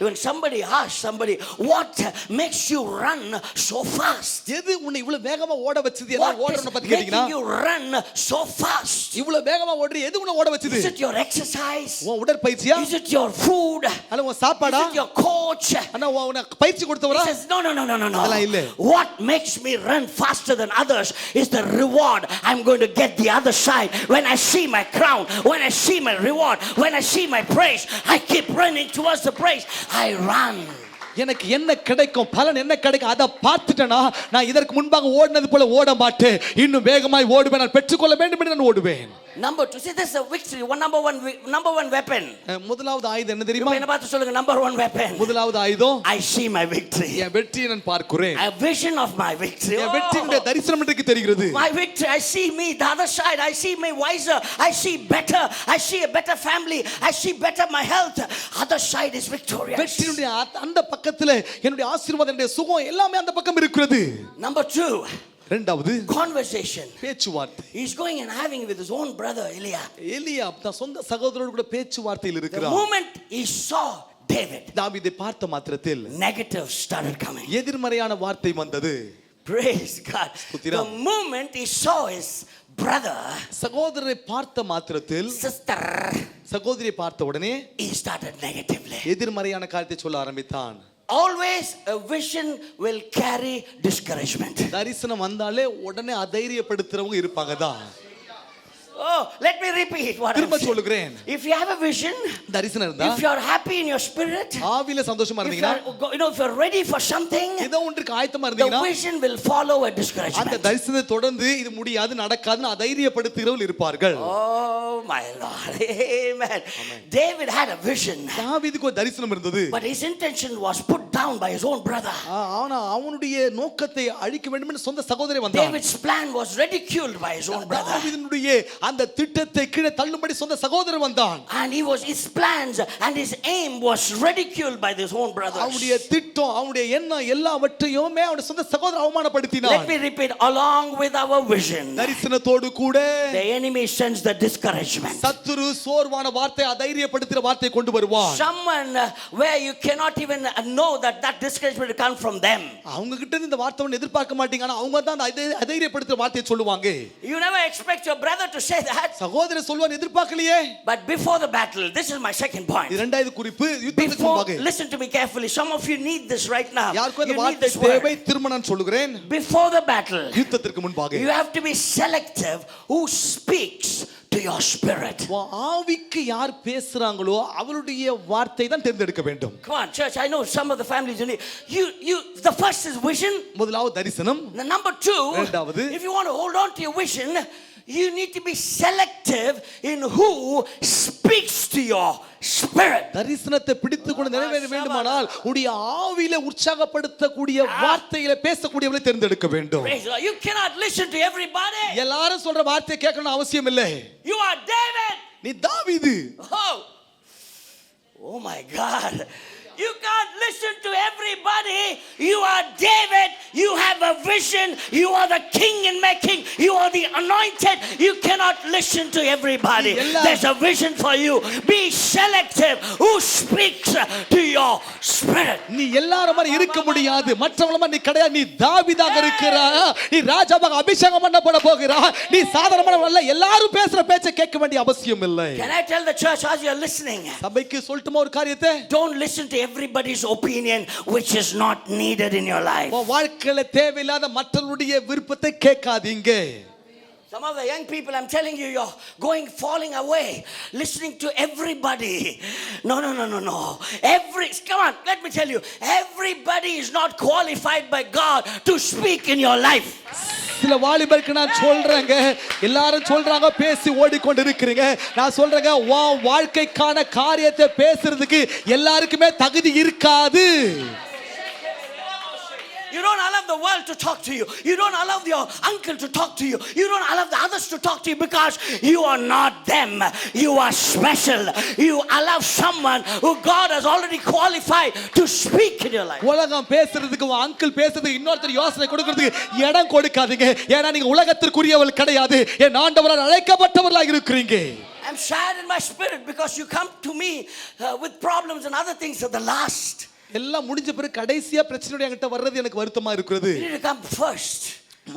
S1: when somebody asks somebody what makes you run so fast,
S2: எது உன்னை இவ்வளவு வேகமா ஓட வச்சது என்ன
S1: what is
S2: ஓடறன பத்தி கேட்டிங்கனா
S1: making you run so fast?
S2: இவ்வளவு வேகமா ஓடுற எது உன்னை ஓட வச்சது?
S1: Is it your exercise?
S2: உன் உடற்பயிற்சியா?
S1: Is it your food?
S2: அல்ல உன் சாப்பாடா?
S1: Is it your coach?
S2: அண்ணா உனக்கு பயிற்சி கொடுத்தவரா?
S1: He says no.
S2: அதெல்லாம் இல்ல.
S1: What makes me run faster than others is the reward I'm going to get the other side. When I see my crown, when I see my reward, when I see my praise, I keep running towards the praise. I run.
S2: எனக்கு என்ன கிடைக்கும் பலன் என்ன கிடைக்கும் அதை பார்த்துட்டேனா நான் இதற்கு முன்பாக ஓடினது போல ஓட மாட்டேன் இன்னும் வேகமாய் ஓடுவேன் நான் பெற்றுக்கொள்ள வேண்டும் என்று நான் ஓடுவேன்.
S1: Number 2, see this is a victory. Number one weapon.
S2: முதலாவது ஆயுதம் என்ன தெரியுமா?
S1: என்ன பார்த்து சொல்லுங்க. Number one weapon.
S2: முதலாவது ஆயுதம்
S1: I see my victory.
S2: என் வெற்றியை நான் பார்க்கிறேன்.
S1: A vision of my victory.
S2: என் வெற்றியுடைய தரிசனம் எனக்கு தெரிகிறது.
S1: My victory. I see me the other side. I see me wiser. I see better. I see a better family. I see better my health. Other side is victorious.
S2: வெற்றியுடைய அந்த பக்கத்துல என்னுடைய ஆசீர்வாதம் என்னுடைய சுகம் எல்லாமே அந்த பக்கம் இருக்கிறது.
S1: Number 2,
S2: இரண்டாவது
S1: conversation.
S2: பேச்சுவார்த்தை.
S1: He is going and having with his own brother Eliab.
S2: Eliab தன் சொந்த சகோதரரோடு கூட பேச்சுவார்த்தையில்
S1: The
S2: இருக்கிறார்.
S1: moment he saw David,
S2: தாவீதை பார்த்த மாத்திரத்தில்
S1: negative started coming.
S2: எதிர்மறையான வார்த்தை வந்தது.
S1: Praise God. The moment he saw his brother,
S2: சகோதரரை பார்த்த மாத்திரத்தில்,
S1: sister,
S2: சகோதரியை பார்த்த உடனே
S1: he started negatively.
S2: எதிர்மறையான காரியத்தை சொல்ல ஆரம்பித்தான்.
S1: Always a vision will carry discouragement.
S2: தரிசனம் வந்தாலே உடனே அதைரியப்படுத்துறவங்க இருப்பாங்க தான்.
S1: Oh, let me repeat what I'm
S2: திரும்ப
S1: saying.
S2: சொல்லுகிறேன்.
S1: If you have a vision,
S2: தரிசனம் இருந்தா,
S1: if you are happy in your spirit,
S2: ஆவியில சந்தோஷமா
S1: if you
S2: இருந்தீங்கன்னா,
S1: if you're ready for something,
S2: ஏதோ ஒன்றுக்கு ஆயத்தமா
S1: the
S2: இருந்தீங்கன்னா,
S1: vision will follow a
S2: அந்த
S1: discouragement.
S2: தரிசனத்தை தொடர்ந்து இது முடியாது நடக்காதுன்னு அதைரியப்படுத்துகிறவர்கள் இருப்பார்கள்.
S1: Oh my Lord, amen. David had a vision,
S2: தாவீதுக்கு ஒரு தரிசனம் இருந்தது.
S1: but his intention was put down by his own brother.
S2: ஆனா அவனுடைய நோக்கத்தை அழிக்க வேண்டும் என்று சொந்த சகோதரன் வந்தான்.
S1: David's plan was ridiculed by his own brother.
S2: தாவீதினுடைய அந்த திட்டத்தை கீழே தள்ளும்படி சொந்த சகோதரன் வந்தான்.
S1: And his plans and his aim was ridiculed by his own brothers.
S2: அவனுடைய திட்டம், அவனுடைய எண்ணம் எல்லாவற்றையுமே அவனுடைய சொந்த சகோதரன் அவமானப்படுத்தினான்.
S1: Let me repeat, along with our vision,
S2: தரிசனத்தோடு கூட
S1: the enemy sends the discouragement.
S2: சத்துரு சோர்வான வார்த்தை, அதைரியப்படுத்துற வார்த்தை கொண்டு வருவான்.
S1: Someone where you cannot even know that discouragement will come from them.
S2: அவங்க கிட்ட இருந்து இந்த வார்த்தையை எதிர்பார்க்க மாட்டீங்க, ஆனா அவங்க தான் அந்த அதைரியப்படுத்துற வார்த்தையை சொல்லுவாங்க.
S1: You never expect your brother to say that.
S2: சகோதரன் சொல்வான், எதிர்பார்க்கலையே.
S1: But before the battle, this is my second point.
S2: இரண்டாவது குறிப்பு, யுத்தத்துக்கு முன்பாக.
S1: Listen to me carefully. Some of you need this right now.
S2: யாருக்கும் இந்த
S1: You need
S2: வார்த்தை
S1: this word.
S2: தேவை, திரும்ப நான் சொல்லுகிறேன்.
S1: Before the battle,
S2: யுத்தத்திற்கு முன்பாக
S1: you have to be selective who speaks to your spirit.
S2: ஆவிக்கு யார் பேசுறாங்களோ அவருடைய வார்த்தை தான் தேர்ந்தெடுக்க வேண்டும்.
S1: Come on, church. I know some of the families you the first is vision.
S2: முதலாவது தரிசனம்.
S1: The number two,
S2: இரண்டாவது,
S1: if you want to hold on to your vision, you need to be selective in who speaks to your spirit.
S2: தரிசனத்தை பிடித்துக்கொண்டு நிறைவேற வேண்டுமானால் உடைய ஆவியில உற்சாகப்படுத்தக்கூடிய வார்த்தைகளை பேசக்கூடியவரை தேர்ந்தெடுக்க வேண்டும்.
S1: You cannot listen to everybody.
S2: எல்லாரும் சொல்ற வார்த்தையை கேட்கணும் அவசியம் இல்லை.
S1: You are David.
S2: நீ தாவீது.
S1: Oh my God. You can't listen to everybody. You are David. You have a vision. You are the king in making. You are the anointed. You cannot listen to everybody. There's a vision for you. Be selective who speaks to your spirit.
S2: நீ எல்லாரும் மாதிரி இருக்க முடியாது. மற்றவங்கள மாதிரி நீ கிடையாது. நீ தாவீதாக இருக்கிறாய். நீ ராஜாவாக அபிஷேகம் பண்ணப்பட போகிறாய். நீ சாதாரணமான அல்ல. எல்லாரும் பேசுற பேச்சை கேட்க வேண்டிய அவசியம் இல்லை.
S1: Can I tell the church as you're listening?
S2: சபைக்கு சொல்லட்டுமா ஒரு காரியத்தை?
S1: Don't listen to everybody's opinion which is not needed in your life.
S2: வாழ்க்கையில தேவையில்லாத மற்றவருடைய விருப்பத்தை கேட்காதீங்க.
S1: Some of the young people, I'm telling you, you're falling away, listening to everybody. No. Come on, let me tell you, everybody is not qualified by God to speak in your life.
S2: சில வாலிபருக்கு நான் சொல்றேங்க, எல்லாரும் சொல்றாங்க பேசி ஓடிக்கொண்டு இருக்கிறீங்க. நான் சொல்றேங்க, வாழ்க்கைக்கான காரியத்தை பேசுறதுக்கு எல்லாருக்குமே தகுதி இருக்காது.
S1: You don't allow the world to talk to you. You don't allow your uncle to talk to you. You don't allow the others to talk to you because you are not them. You are special. You allow someone who God has already qualified to speak in your life.
S2: உலகம் பேசுறதுக்கு uncle பேசுறதுக்கு இன்னொருத்தர் யோசனை கொடுக்கிறதுக்கு இடம் கொடுக்காதீங்க. ஏன்னா நீங்க உலகத்திற்குரியவர்கள் கிடையாது. என் ஆண்டவரால் அழைக்கப்பட்டவர்களாக இருக்கிறீங்க.
S1: I'm sad in my spirit because you come to me with problems and other things at the last.
S2: எல்லாம் முடிஞ்ச பிறகு கடைசியா பிரச்சனையோட என்கிட்ட வர்றது எனக்கு வருத்தமா இருக்குது.
S1: You need to come first.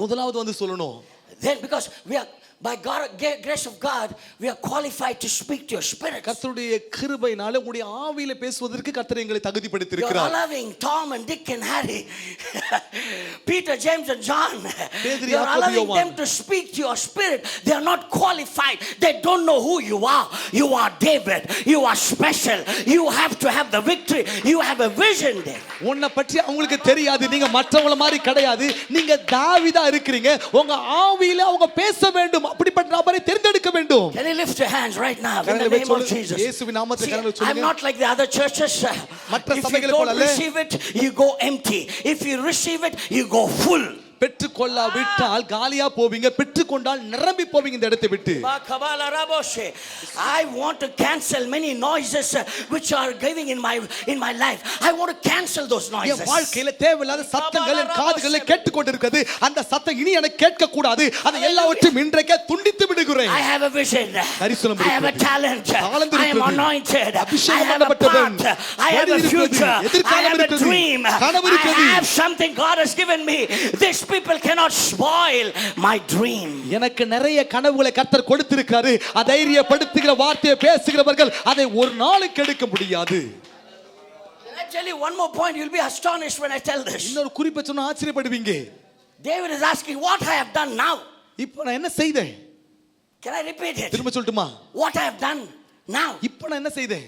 S2: முதலாவது வந்து சொல்லணும்.
S1: Then because we are by grace of God we are qualified to speak to your spirit.
S2: கர்த்தருடைய கிருபையினால உங்களுடைய ஆவியில பேசுவதற்கு கர்த்தர் எங்களை தகுதிப்படுத்தி
S1: இருக்கிறார். You are allowing Tom and Dick and Harry, Peter, James and John. You are allowing them to speak to your spirit. They are not qualified. They don't know who you are. You are David. You are special. You have to have the victory. You have a vision there.
S2: உன்னை பற்றி அவங்களுக்கு தெரியாது. நீங்க மற்றவங்கள மாதிரி கிடையாது. நீங்க தாவீதா இருக்கிறீங்க. உங்க ஆவியில அவங்க பேச வேண்டும். அப்படிப்பட்ட நபரை தேர்ந்தெடுக்க வேண்டும்.
S1: Can you lift your hands right now in the name of Jesus?
S2: இயேசுவின் நாமத்தில் கரங்களை சொல்லுங்க.
S1: I'm not like the other churches.
S2: மற்ற சபைகளை போல
S1: அல்ல. If you don't receive it, you go empty. If you receive it, you go full.
S2: பெற்றுக்கொள்ளாவிட்டால் காலியா போவீங்க, பெற்றுக்கொண்டால் நிரம்பி போவீங்க இந்த இடத்தை விட்டு.
S1: I want to cancel many noises which are giving in my life. I want to cancel those noises.
S2: என் வாழ்க்கையில தேவையில்லாத சத்தங்கள் என் காதுகளில் கேட்டுக்கொண்டிருக்கிறது. அந்த சத்தம் இனி எனக்கு கேட்க கூடாது. அதை எல்லாவற்றையும் இன்றைக்கே துண்டித்து விடுகிறேன்.
S1: I have a vision.
S2: தரிசனம்
S1: I have a talent. I am anointed. I have a part. I have a future. I have a dream. I have something God has given me. This people cannot spoil my dream.
S2: எனக்கு நிறைய கனவுகளை கர்த்தர் கொடுத்திருக்காரு. தைரியப்படுத்துகிற வார்த்தையை பேசுகிறவர்கள் அதை ஒரு நாளுக்கு எடுக்க முடியாது.
S1: Can I tell you one more point? You'll be astonished when I tell this.
S2: இன்னொரு குறிப்பை சொன்னா ஆச்சரியப்படுவீங்க.
S1: David is asking, what I have done now?
S2: இப்போ நான் என்ன செய்தேன்?
S1: Can I repeat it?
S2: திரும்ப சொல்லட்டுமா?
S1: What I have done now.
S2: இப்போ நான் என்ன செய்தேன்?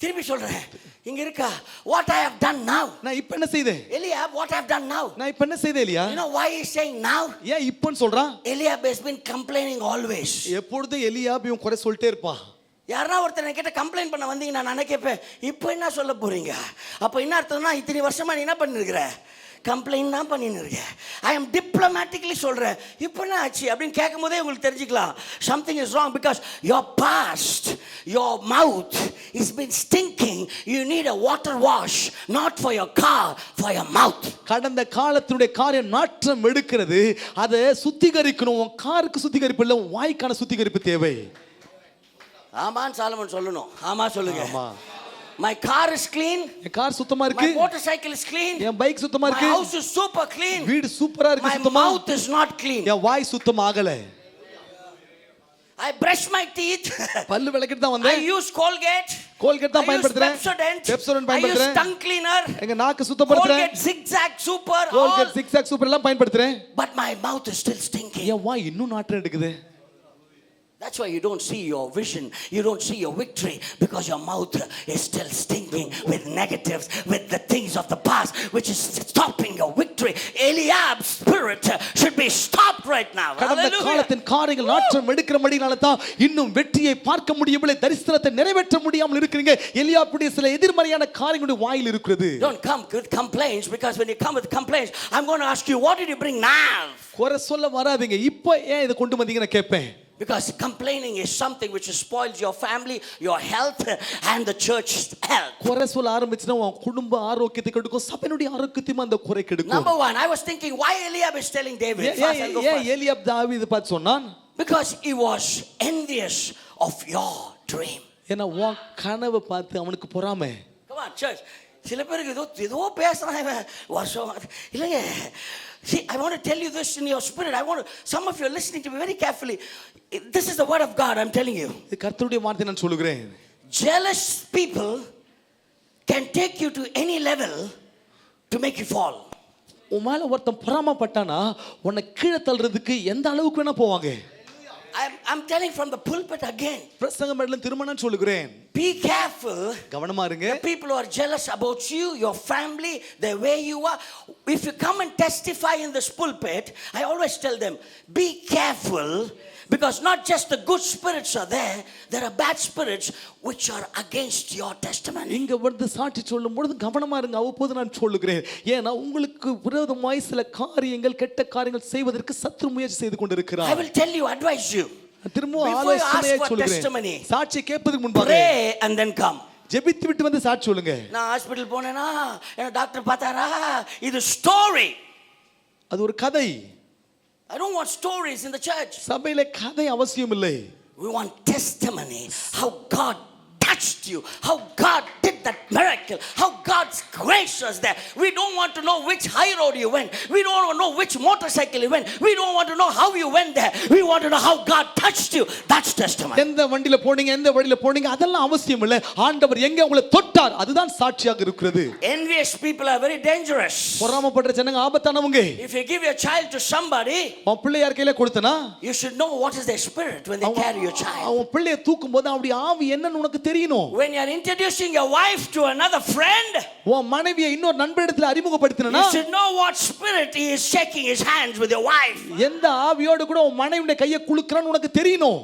S1: திருப்பி சொல்றேன். இங்க இருக்கா? What I have done now.
S2: நான் இப்போ என்ன செய்தேன்?
S1: Eliab, what I have done now.
S2: நான் இப்போ என்ன செய்தேன் எலியா?
S1: You know why he is saying now?
S2: ஏன் இப்போன்னு சொல்றான்?
S1: Eliab has been complaining always.
S2: எப்பொழுதும் எலியாப் இவன் குறை சொல்லிட்டே இருப்பான்.
S1: யாரா ஒருத்தர் என்கிட்ட கம்ப்ளைண்ட் பண்ண வந்தீங்க நான் கேட்பேன், இப்போ என்ன சொல்ல போறீங்க? அப்போ என்ன அர்த்தம்னா இத்தனை வருஷமா நீ என்ன பண்ணிருக்கிற? கம்ப்ளைண்ட் தான் பண்ணின்னு இருக்கேன். ஐ எம் டிப்ளமேட்டிக்கலி சொல்கிறேன், இப்போ என்ன ஆச்சு அப்படின்னு கேட்கும் போதே உங்களுக்கு தெரிஞ்சுக்கலாம் something is wrong. Because your past, your mouth is been stinking. You need a water wash, not for your car, for your mouth.
S2: கடந்த காலத்தினுடைய காரியம் நாற்றம் எடுக்கிறது, அதை சுத்திகரிக்கணும். உன் காருக்கு சுத்திகரிப்பு இல்லை, உன் வாய்க்கான சுத்திகரிப்பு தேவை.
S1: ஆமான்னு சாலமன் சொல்லணும். ஆமா சொல்லுங்க.
S2: ஆமா.
S1: My car is clean.
S2: N car சுத்தமா இருக்கு.
S1: My motorcycle is clean.
S2: N bike சுத்தமா இருக்கு.
S1: My house is super clean.
S2: வீடு சூப்பரா இருக்கு சுத்தமா.
S1: My mouth is not clean.
S2: N why சுத்தமாகல.
S1: I brush my teeth.
S2: பல்லு விளக்கிட்டு தான் வந்தேன்.
S1: I use Colgate.
S2: Colgate தான் பயன்படுத்துறேன்.
S1: Pepsodent பயன்படுத்துறேன். I use tongue cleaner.
S2: எங்க நாக்கு சுத்தப்படுத்துறேன்.
S1: Colgate zigzag super.
S2: Colgate zigzag super எல்லாம் பயன்படுத்துறேன்.
S1: But my mouth is still stinking.
S2: என் வாய் இன்னும் நாற்றம் எடுக்குது.
S1: That's why you don't see your vision, you don't see your victory, because your mouth is still stinking with negatives, with the things of the past, which is stopping your victory. Eliab's spirit should be stopped right now.
S2: கடந்த காலத்தின் காரியங்கள் நாற்றம் எடுக்கிறபடினால தான் இன்னும் வெற்றியை பார்க்க முடியவில்லை, தரிசனத்தை நிறைவேற்ற முடியாமல் இருக்கிறீங்க. எலியாப்புடைய சில எதிர்மறையான காரியங்களுடைய வாயில் இருக்கிறது.
S1: Don't come with complaints, because when you come with complaints, I'm going to ask you, what did you bring now?
S2: குறை சொல்ல வராதீங்க. இப்போ ஏன் இதை கொண்டு வந்தீங்கன்னு கேட்பேன்.
S1: Because complaining is something which spoils your family, your health, and the church's health.
S2: குறை சொல்ல ஆரம்பிச்சனா உன் குடும்ப ஆரோக்கியத்தை கெடுக்கும், சபையினுடைய ஆரோக்கியத்தையும் அந்த குறை கெடுக்கும்.
S1: Number one, I was thinking, why Eliab is telling David?
S2: ஏன் எலியாப் தாவீது பார்த்து சொன்னான்?
S1: Because he was envious of your dream.
S2: ஏன்னா உன் கனவை பார்த்து அவனுக்கு பொறாமை.
S1: Come on, church. சில பேருக்கு ஏதோ பேசுறான் இவன் வருஷம் இல்லைங்க. See, I want to tell you this in your spirit. Some of you are listening to me very carefully. This is the word of God, I'm telling you.
S2: இது கர்த்தருடைய வார்த்தை நான் சொல்லுகிறேன்.
S1: Jealous people can take you to any level to make you fall.
S2: உன் மேல ஒருத்தன் பொறாமைப்பட்டானா உன்னை கீழே தள்ளுறதுக்கு எந்த அளவுக்கு வேணா போவாங்க.
S1: I'm telling from the pulpit again.
S2: பிரசங்க மேடையில திரும்ப நான் சொல்லுகிறேன்.
S1: Be careful.
S2: கவனமா இருங்க.
S1: The people who are jealous about you, your family, the way you are. If you come and testify in this pulpit, I always tell them, be careful, because not just the good spirits are there are bad spirits which are against your testimony.
S2: இங்க வந்து சாட்சி சொல்லும் பொழுது கவனமா இருங்க. அவ்வப்போது நான் சொல்லுகிறேன், ஏன்னா உங்களுக்கு விரோதமாய் சில காரியங்கள் கெட்ட காரியங்கள் செய்வதற்கு சத்துரு முயற்சி செய்து கொண்டிருக்கிறார்.
S1: I will tell you, advise you.
S2: திரும்ப ஆலோசனையை சொல்லுகிறேன். சாட்சி கேட்பதற்கு முன்பாக
S1: pray and then come.
S2: ஜெபித்து விட்டு வந்து சாட்சி சொல்லுங்க.
S1: நான் ஹாஸ்பிடல் போனேனா என்ன டாக்டர் பார்த்தாரா, இது ஸ்டோரி.
S2: அது ஒரு கதை.
S1: I don't want stories in the church.
S2: சபையில கதை அவசியம் இல்லை.
S1: We want testimony, how God touched you, how God did that miracle, how God's grace was there. We don't want to know which high road you went. We don't want to know which motorcycle you went. We don't want to know how you went there. We want to know how God touched you. That's testimony.
S2: எந்த வண்டியில போனீங்க, எந்த வழியில போனீங்க, அதெல்லாம் அவசியம் இல்லை. ஆண்டவர் எங்க உங்களை தொட்டார், அதுதான் சாட்சியாக இருக்கிறது.
S1: Envious people are very dangerous.
S2: பொறாமைப்படுற ஜனங்க ஆபத்தானவங்க.
S1: If you give your child to somebody,
S2: உன் பிள்ளை யார் கையில கொடுத்தனா,
S1: you should know what is their spirit when they carry your child.
S2: உன் பிள்ளையை தூக்கும்போது அவருடைய ஆவி என்னன்னு உனக்கு தெரியணும்.
S1: When you are introducing your wife to another friend,
S2: உன் மனைவியை இன்னொரு நண்பனிடத்தில் அறிமுகப்படுத்தினா,
S1: you should know what spirit he is shaking his hands with your wife.
S2: எந்த ஆவியோடு கூட உன் மனைவியுடைய கையை குலுக்குறான்னு உனக்கு தெரியணும்.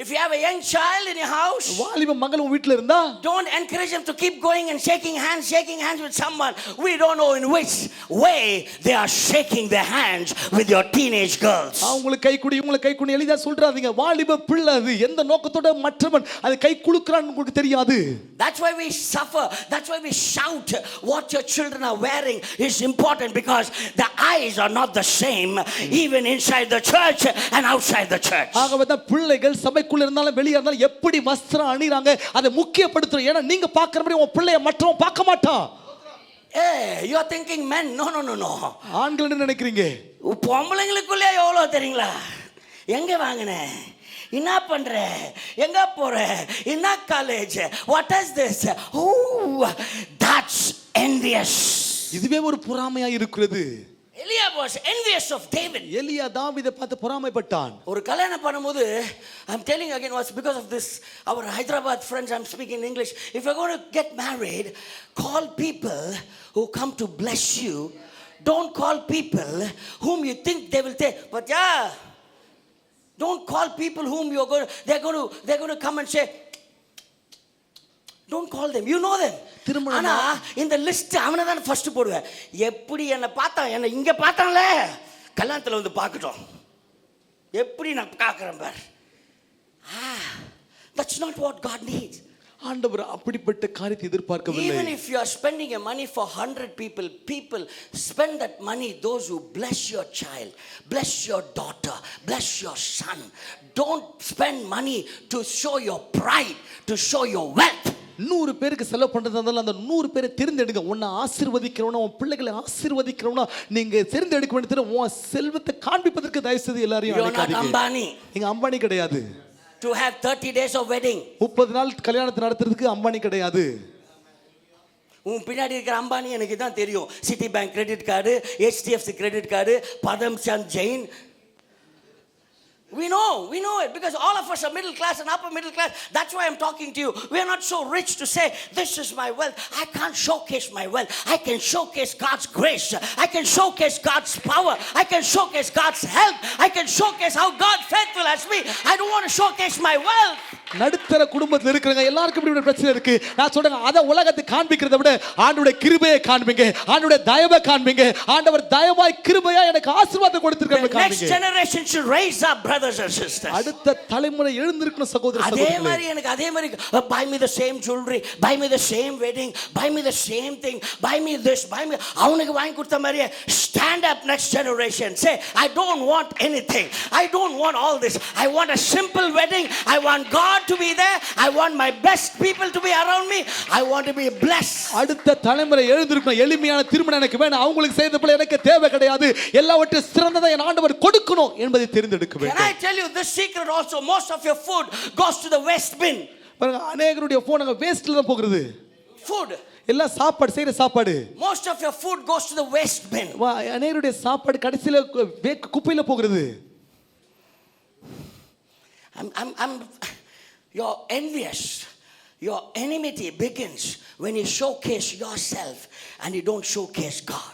S1: If you have a young child in your house,
S2: வாலிப மகள் உன் வீட்ல இருந்தா,
S1: don't encourage them to keep going and shaking hands with someone. We don't know in which way they are shaking their hands with your teenage girls.
S2: அவங்களுக்கு கை குடி, உங்களுக்கு கை குடி எளிதா சொல்றாதீங்க. வாலிப பிள்ளை அது எந்த நோக்கத்தோட மற்றவன் அது கை குலுக்குறான்னு உங்களுக்கு தெரியாது.
S1: That's why we suffer. That's why we shout. What your children are wearing is important, because the eyes are not the same even inside the church and outside the church.
S2: ஆகவே தான் பிள்ளைகள் சபைக்குள்ள இருந்தாலும் வெளிய இருந்தாலும் எப்படி வஸ்திரம் அணிறாங்க அதை முக்கியப்படுத்துறோம். ஏன்னா நீங்க பார்க்கிற மாதிரி உன் பிள்ளைய மற்றவன் பார்க்க மாட்டான்.
S1: Hey, you are thinking men. No, no, no, no.
S2: ஆண்கள் என்ன நினைக்கிறீங்க?
S1: பொம்பளைங்களுக்குள்ளே எவ்வளோ தெரியுங்களா? எங்க வாங்கின, என்ன பண்ற, எங்க போற, என்ன college, what is this? Oh, that's envious.
S2: இதுவே ஒரு பொறாமையா இருக்கிறது.
S1: Eliab was envious of David.
S2: எலியா தாவீதை பார்த்து பொறாமைப்பட்டான்.
S1: ஒரு கல்யாணம் பண்ணும்போது, I'm telling you again, was because of this, our Hyderabad friends, I'm speaking in English. If you're going to get married, call people who come to bless you. Don't call people whom you think they will take. But yeah, don't call people whom they're going to come and say. Don't call them. You know them. ஆனா இந்த list அவனை தான் first போடுவேன். எப்படி என்ன பார்த்தான், என்ன இங்க பார்த்தான்ல, கல்யாணத்துல வந்து பார்க்கட்டும், எப்படி நான் பார்க்கறேன் பார். That's not what God needs.
S2: ஆண்டவர் அப்படிப்பட்ட காரியத்தை எதிர்பார்க்கவில்லை.
S1: Even if you are spending your money for 100 people spend that money those who bless your child, bless your daughter, bless your son. Don't spend money to show your pride, to show your wealth.
S2: 100 பேருக்கு செலவு பண்றதா இருந்தாலும் அந்த 100 பேரை தேர்ந்தெடுங்க. உன்னை ஆசீர்வதிக்கிறவனா, உன் பிள்ளைகளை ஆசீர்வதிக்கிறவனா நீங்க தேர்ந்தெடுக்க வேண்டியது உன் செல்வத்தை காண்பிப்பதற்கு தயவு செய்து எல்லாரையும் அழைக்காதீங்க.
S1: அம்பானி.
S2: நீங்க அம்பானி கிடையாது.
S1: To have 30 days of wedding.
S2: 30 நாள் கல்யாணத்தை நடத்துறதுக்கு அம்பானி கிடையாது.
S1: உன் பின்னாடி இருக்கிற அம்பானி எனக்கு தான் தெரியும். City bank credit card, HDFC credit card, பதம் Chand Jain. We know it because all of us are middle class and upper middle class. That's why I'm talking to you. We are not so rich to say, this is my wealth. I can't showcase my wealth. I can showcase God's grace. I can showcase God's power. I can showcase God's help. I can showcase how God faithful has me. I don't want to showcase my wealth.
S2: நடுத்தர குடும்பத்தில் இருக்கிறவங்க எல்லாருக்கும் இப்படி ஒரு பிரச்சனை இருக்கு. நான் சொல்றேன், அத உலகத்துக்கு காண்பிக்கிறதை விட ஆண்டவருடைய கிருபையை காண்பிங்க, ஆண்டவருடைய தயவை காண்பிங்க. ஆண்டவர் தயவாய் கிருபையா எனக்கு ஆசீர்வாதம் கொடுத்திருக்காரு காண்பிங்க.
S1: Next generation should rise up, brothers and sisters.
S2: அடுத்த தலைமுறை எழுந்திருக்கணும் சகோதர சகோதரிகளே.
S1: அதே மாதிரி buy me the same jewelry, buy me the same wedding, buy me the same thing, buy me this, buy me. அவனுக்கு வாங்கி கொடுத்த மாதிரியே stand up next generation. Say, I don't want anything. I don't want all this. I want a simple wedding. I want God to be there. I want my best people to be around me. I want to be blessed.
S2: அடுத்த தலைமுறை எழுந்திருக்கணும். எளிமையான திருமணம் எனக்கு வேணும். அவங்களுக்கு செய்த போல எனக்கு தேவை கிடையாது. எல்லாவற்றையும் சிறந்ததை என் ஆண்டவர் கொடுக்கணும் என்பதை தெரிந்தெடுக்க வேண்டும்.
S1: Can I tell you this secret also? Most of your food goes to the waste bin.
S2: பாருங்க, அநேகருடைய போன் அங்க வேஸ்ட்ல தான் போகுது.
S1: Food.
S2: எல்லாம் சாப்பாடு, செய்யற சாப்பாடு.
S1: Most of your food goes to the waste bin.
S2: அநேகருடைய சாப்பாடு கடைசில குப்பையில போகுது.
S1: You're envious. Your enmity begins when you showcase yourself and you don't showcase God.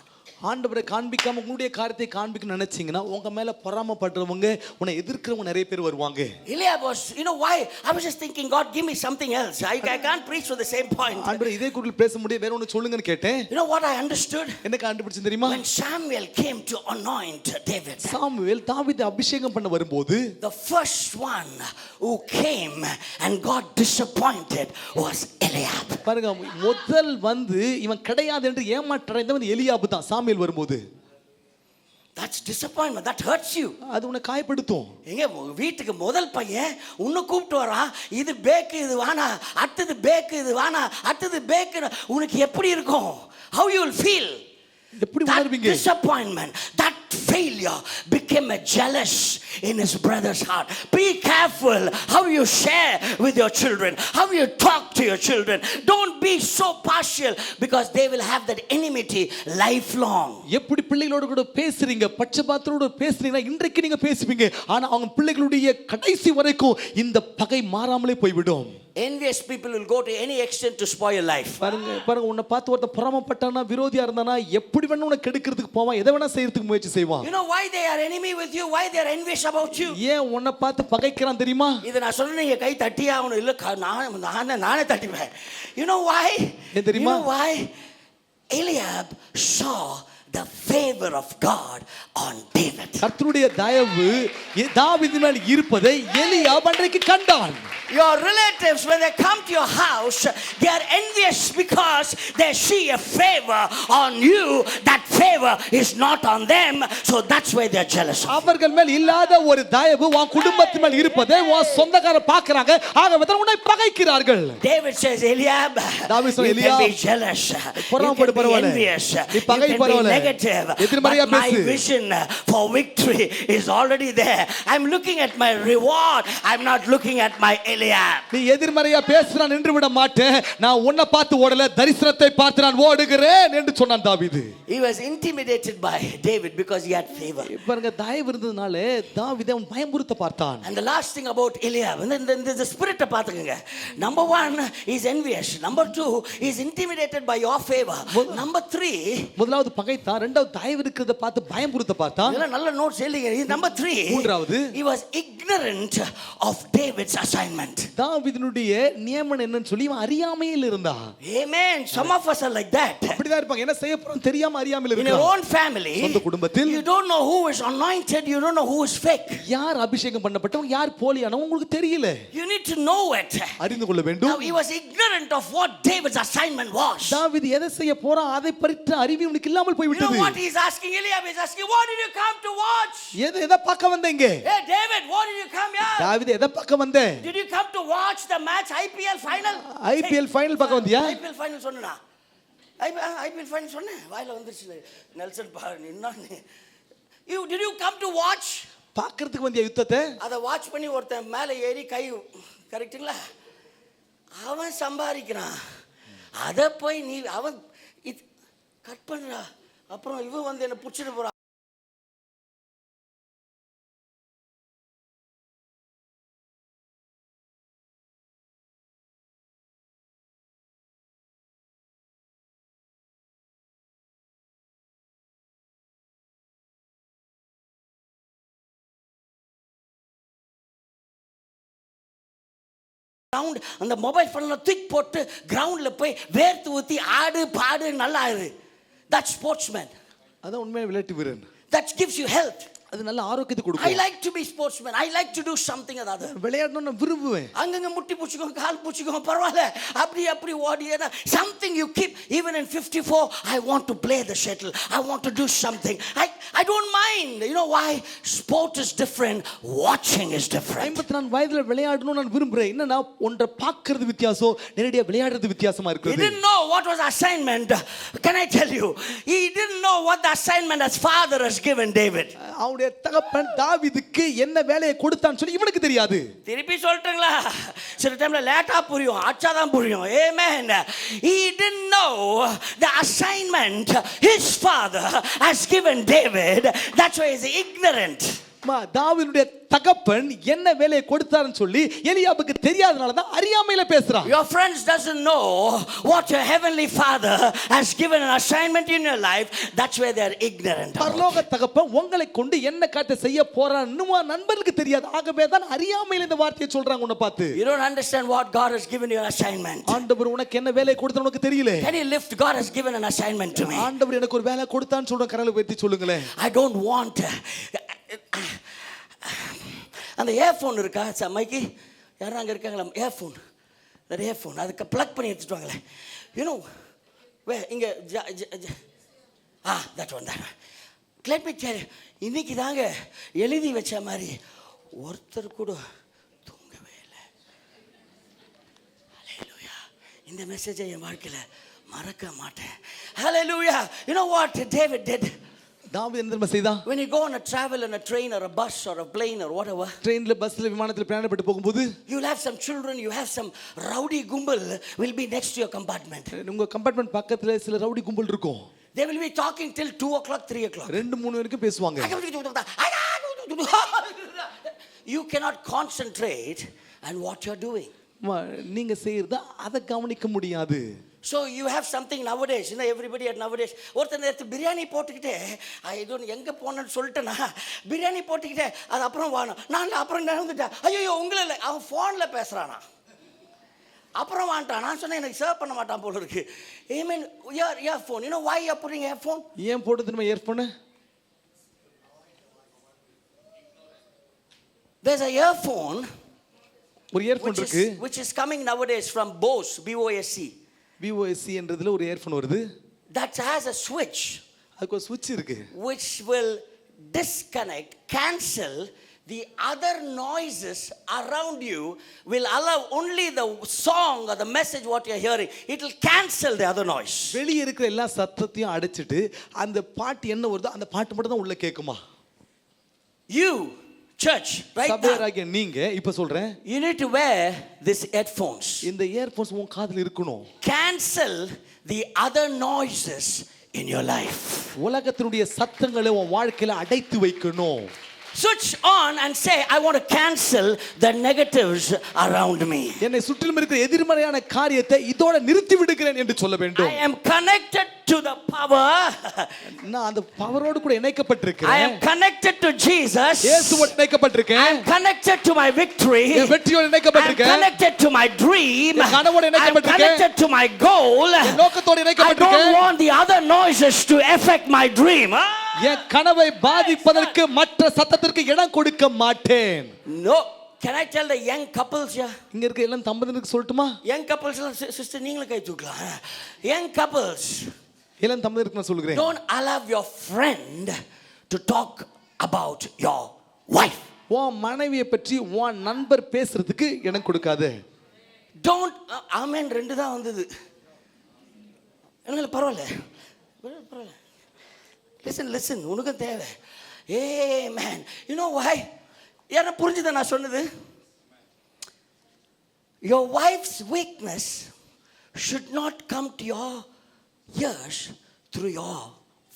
S2: ஆண்டவரை காண்பிக்காம உங்களுடைய காரியத்தை காண்பிக்கணும்னு நினைச்சீங்கன்னா உங்க மேல பொறாமைப்படுறவங்க, உன்னை எதிர்க்கிறவங்க நிறைய பேர் வருவாங்க.
S1: Eliab was, you know why? I was just thinking, God, give me something else. I can't preach for the same point.
S2: ஆண்டவரே இதே குறித்து பேச முடியாது, வேற ஒன்னு சொல்லுங்கன்னு கேட்டேன்.
S1: You know what I understood?
S2: என்ன கண்டுபிடிச்சேன் தெரியுமா?
S1: When Samuel came to anoint David.
S2: Samuel தாவீதை அபிஷேகம் பண்ண வரும்போது
S1: the first one who came and got disappointed was Eliab.
S2: பாருங்க, முதல் வந்து இவன் கிடையாது என்று ஏமாற்றடைந்தவன் எலியாபு தான். சாமுவேல் வரும்போது
S1: that's disappointment, that hurts you.
S2: அது உன்னை காயப்படுத்தும்.
S1: எங்க வீட்டுக்கு முதல் பையன் உன்னை கூப்பிட்டு வரான், இது பேக் இது வானா, அடுத்தது பேக் இது வானா, அடுத்தது பேக், உனக்கு எப்படி இருக்கும்? How you will feel?
S2: எப்படி
S1: that
S2: உணர்வீங்க?
S1: disappointment, that failure became a jealous in his brother's heart. Be careful how you share with your children, how you talk to your children. Don't be so partial because they will have that enmity lifelong.
S2: எப்படி பிள்ளைகளோட கூட பேசுறீங்க, பட்சபாத்தரோட பேசுறீங்கன்னா இன்றைக்கு நீங்க பேசுவீங்க, ஆனா அவங்க பிள்ளைகளுடைய கடைசி வரைக்கும் இந்த பகை மாறாமலே போய்விடும்.
S1: Envious people will go to any extent to spoil your life.
S2: பாருங்க, உன்னை பார்த்து ஒருத்தன் பொறாமைப்பட்டானா, விரோதியா இருந்தானா, எப்படி வேணா உன்னை கெடுக்கிறதுக்கு போவான், எதை வேணா செய்யறதுக்கு முயற்சி செய்வான்.
S1: You know why they are enemy with you? Why they are envious about you?
S2: ஏன் உன்னை பார்த்து பகைக்கிறான் தெரியுமா?
S1: இது நான் சொல்றேன், நீங்க கை தட்டியா அவனு இல்ல, நானே தட்டிவேன். You know why?
S2: ஏன் தெரியுமா?
S1: You know why? Eliab saw the favor of God on David.
S2: கர்த்தருடைய தயவு தாவீது மேல் இருப்பதை எலியாப் அன்றைக்கு கண்டான்.
S1: Your relatives, when they come to your house, they are envious because they see a favor on you. That favor is not on them, so that's why they are jealous.
S2: அவர்கள் மேல் இல்லாத ஒரு தயவு உன் குடும்பத்து மேல் இருப்பதை உன் சொந்தக்காரர் பார்க்கறாங்க, ஆகவே தான் உன்னை பகைக்கிறார்கள்.
S1: David says, Eliab,
S2: தாவீது சொல்ல,
S1: you can be
S2: Eliab,
S1: jealous,
S2: பொறாமைப்படு,
S1: you can be envious, you
S2: பகை
S1: can be
S2: பரவாயில்லை,
S1: negative,
S2: எதிர்மறையா
S1: but my
S2: பேசு.
S1: vision for victory is already there. I'm looking at my reward, I'm not looking at my Eliab.
S2: நீ எதிர்மறையா பேசுறா நின்று விட மாட்டேன், நான் உன்னை பார்த்து ஓடல, தரிசனத்தை பார்த்து நான் ஓடுகிறேன் என்று சொன்னான் தாவீது.
S1: He was intimidated by David because he had favor.
S2: பாருங்க, தயவு இருந்ததனால தாவீதை அவன் பயமுறுத்த பார்த்தான்.
S1: And the last thing about Eliab, and the spirit பாத்துக்கங்க. Number 1, he's envious. Number 2, he's intimidated by your favor. Number 3,
S2: முதலாவது பகைத்தான், இரண்டாவது தயவு இருக்கிறத பார்த்து பயமுறுத்த பார்த்தான்.
S1: இதெல்லாம் நல்ல நோட்ஸ் எழுதுங்க. Number 3,
S2: மூன்றாவது,
S1: he was ignorant of David's assignment.
S2: தாவீதினுடைய நியமனம் என்னன்னு சொல்லி அவன் அறியாமையில் இருந்தான்.
S1: Amen. Some of us are like that.
S2: அப்படிதான் இருப்பாங்க, என்ன செய்ய போறோம் தெரியாம அறியாமையில்
S1: In your
S2: இருக்காங்க.
S1: own family,
S2: சொந்த குடும்பத்தில்
S1: you don't know who is anointed, you don't know who is fake.
S2: யார் அபிஷேகம் பண்ணப்பட்டவங்க யார் போலியானவங்க உங்களுக்கு தெரியல.
S1: You need to know it.
S2: அறிந்து கொள்ள வேண்டும்.
S1: Now he was ignorant of what David's assignment was.
S2: தாவீது எதை செய்ய போறான் அதை பற்றி அறிவு அவனுக்கு இல்லாமல் போய்
S1: You know
S2: விட்டது.
S1: what he's asking? Eliab is asking, what did you come to watch?
S2: எதை பார்க்க வந்தீங்க?
S1: Hey David, what did you come here?
S2: தாவீது எதை பார்க்க வந்த?
S1: Did you come to watch the match, IPL final?
S2: IPL final பார்க்க வந்தியா?
S1: IPL final சொன்னா IPL final சொன்னேன், வாயில வந்துருச்சு. Nelson did you come to watch?
S2: பார்க்கிறதுக்கு வந்தியா யுத்தத்தை?
S1: அதை வாட்ச் பண்ணி ஒருத்தன் மேலே ஏறி கை கரெக்ட்டுங்களா, அவன் சம்பாதிக்கிறான், அதை போய் நீ அவன் கட் பண்ணுறா, அப்புறம் இவன் வந்து என்னை பிடிச்சிட்டு போறான். கிரவுண்ட் அந்த மொபைல் ஃபோனில் தூக்கி போட்டு கிரவுண்டில் போய் வேர்த்து ஊற்றி ஆடு பாடு நல்லா ஆடு. That sportsman.
S2: அதான் உண்மையான விளையாட்டு வீரன்.
S1: That gives you health.
S2: அது நல்ல ஆரோக்கியத்தை கொடுக்கும்.
S1: I like to be sportsman. I like to do something or other.
S2: விளையாடணும் நான் விரும்புவேன்.
S1: அங்கங்க முட்டி பூச்சிக்கோ கால் பூச்சிக்கோ பரவாயில்ல, அப்படி ஓடியனா something you keep. Even in 54 I want to play the shuttle, I want to do something. I don't mind. You know why? Sport is different, watching is different.
S2: 54 வயதுல விளையாடணும் நான் விரும்புறேன். என்னன்னா ஒன்றை பார்க்கிறது வித்தியாசம், நேரடியா விளையாடுறது வித்தியாசமா இருக்குது.
S1: He didn't know what was assignment. Can I tell you? He didn't know what the assignment as father has given David.
S2: அவனுடைய தகப்பன் தாவீதுக்கு என்ன வேலையை கொடுத்தான்னு சொல்லி இவனுக்கு தெரியாது.
S1: திருப்பி சொல்லிட்டுங்களா, சில டைம்ல லேட்டா புரியும், ஆச்சாதான் புரியும். Amen. He didn't know the assignment his father has given David. That's why he's ignorant.
S2: தாவீதுடைய தகப்பன் என்ன வேலையை கொடுத்தாருன்னு சொல்லி எலியாபுக்கு தெரியாதனால தான் அறியாமையில பேசுறான்.
S1: Your friends doesn't know what your heavenly father has given an assignment in your life. That's why they are ignorant.
S2: பரலோக தகப்பன் உங்களை கொண்டு என்ன காட்ட செய்ய போறான்னு நண்பர்களுக்கு தெரியாது, ஆகவே தான் அறியாமையில இந்த வார்த்தையை சொல்றாங்க உன்னை பார்த்து.
S1: You don't understand what God has given you assignment.
S2: ஆண்டவர் உனக்கு என்ன வேலையை கொடுத்தான்னு உனக்கு தெரியல.
S1: Can you lift? God has given an assignment to me.
S2: ஆண்டவர் எனக்கு ஒரு வேலை கொடுத்தான்னு சொல்ற கரலை உயர்த்தி சொல்லுங்களே.
S1: I don't want அந்த ஏர்ஃபோன் இருக்கா மைக்கி, யாரும் அங்கே இருக்காங்களா? ஏர்ஃபோன், அந்த ஏர்ஃபோன் அதுக்கு ப்ளக் பண்ணி எடுத்துட்டு வாங்களே. யூனோ இங்கே தட் ஒன் தான். லெட் மீ டெல் யூ, இன்னைக்கு தாங்க எழுதி வச்ச மாதிரி ஒருத்தர் கூட தூங்கவே இல்லை. ஹல்லேலூயா. இந்த மெசேஜை என் வாழ்க்கையில் மறக்க மாட்டேன். ஹல்லேலூயா. You know what David did?
S2: தாவீது என்ன செய்தான்?
S1: When you go on a travel in a train or a bus or a plane or whatever,
S2: ட்ரெயின்ல பஸ்ல விமானத்துல பிரயாணப்பட்டு போகும்போது
S1: you'll have some children, you have some rowdy gumbal will be next to your compartment.
S2: உங்க compartment பக்கத்துல சில rowdy கும்பல் இருக்கும்.
S1: They will be talking till 2 o'clock, 3 o'clock.
S2: 2-3 வரைக்கும் பேசுவாங்க.
S1: You cannot concentrate on what you're doing.
S2: நீங்க செய்யறத அத கவனிக்க முடியாது.
S1: So you have something nowadays, you know, everybody at nowadays, ஒருத்தன் நேற்று பிரியாணி போட்டுக்கிட்டே எங்கே போனேன்னு சொல்லிட்டேன்னா பிரியாணி போட்டுக்கிட்டே அது அப்புறம் வாணும், நான் அப்புறம் நடந்துட்டேன், ஐயோ உங்களை இல்லை, அவன் ஃபோனில் பேசுகிறானா. அப்புறம் வாண்டான். நான் சொன்னேன் எனக்கு சர்வ் பண்ண மாட்டான் போல இருக்கு. I mean your earphone, you know why you are putting earphone?
S2: ஏன் போட்டு திரும்ப இயர்ஃபோன்?
S1: There's a earphone
S2: ஒரு இயர்ஃபோன் இருக்கு
S1: which is coming nowadays from Bose, BOSC.
S2: BOSC என்றதுல ஒரு இயர்ஃபோன் வருது.
S1: That has a switch.
S2: அதுக்கு ஒரு சுவிட்ச் இருக்கு.
S1: Which will disconnect, cancel the other noises around you, will allow only the song or the message what you are hearing. It will cancel the other noise.
S2: வெளிய இருக்கிற எல்லா சத்தத்தையும் அடைச்சிட்டு அந்த பாட்டு என்ன வருதோ அந்த பாட்டு மட்டும் தான் உள்ள கேக்குமா?
S1: You church right now,
S2: சபையாராகிய நீங்க இப்ப சொல்றேன்,
S1: you need to wear these headphones.
S2: இந்த இயர்ஃபோன்ஸ் உன் காதுல இருக்கணும்.
S1: Cancel the other noises in your life.
S2: உலகத்தினுடைய சத்தங்களை உன் வாழ்க்கையில அடைத்து வைக்கணும்.
S1: Switch on and say, I want to cancel the negatives around me.
S2: என்னை சுற்றிலும் இருக்கிற எதிர்மறையான காரியத்தை இதோட நிறுத்தி விடுகிறேன் என்று சொல்ல வேண்டும்.
S1: I am connected to the power.
S2: நான் அந்த பவரோடு கூட
S1: I
S2: இணைக்கப்பட்டிருக்கிறேன்.
S1: am connected to Jesus.
S2: இயேசுவோடு இணைக்கப்பட்டிருக்கேன்.
S1: I am connected to my victory.
S2: என் வெற்றியோடு
S1: I am
S2: இணைக்கப்பட்டிருக்கேன்.
S1: connected to my dream.
S2: என் கனவோடு
S1: I am
S2: இணைக்கப்பட்டிருக்கேன்.
S1: connected to my goal.
S2: என் நோக்கத்தோடு
S1: I don't
S2: இணைக்கப்பட்டிருக்கேன்.
S1: want the other noises to affect my dream.
S2: என் கனவை பாதிப்பதற்கு மற்ற சத்தத்திற்கு இடம் கொடுக்க மாட்டேன்.
S1: No. Can I tell the young couples here?
S2: இங்க இருக்க எல்லாம் தம்பதியருக்கு சொல்லட்டுமா?
S1: Young couples, sister, நீங்களும் கை தூக்கலாம். Young couples,
S2: எல்லாம் தம்பதியருக்கு நான் சொல்கிறேன்.
S1: don't allow your friend to talk about your wife.
S2: உன் மனைவியை பற்றி உன் நண்பர் பேசுறதுக்கு இடம் கொடுக்காத.
S1: Don't. ஆமென். 2 தான் வந்தது. எனக்கு பரவாயில்ல. பரவாயில்ல. Listen. உனக்கு தேவை. Amen. You know why? யாரா புரிஞ்சுதா நான் சொன்னது? Your wife's weakness should not come to your ears through your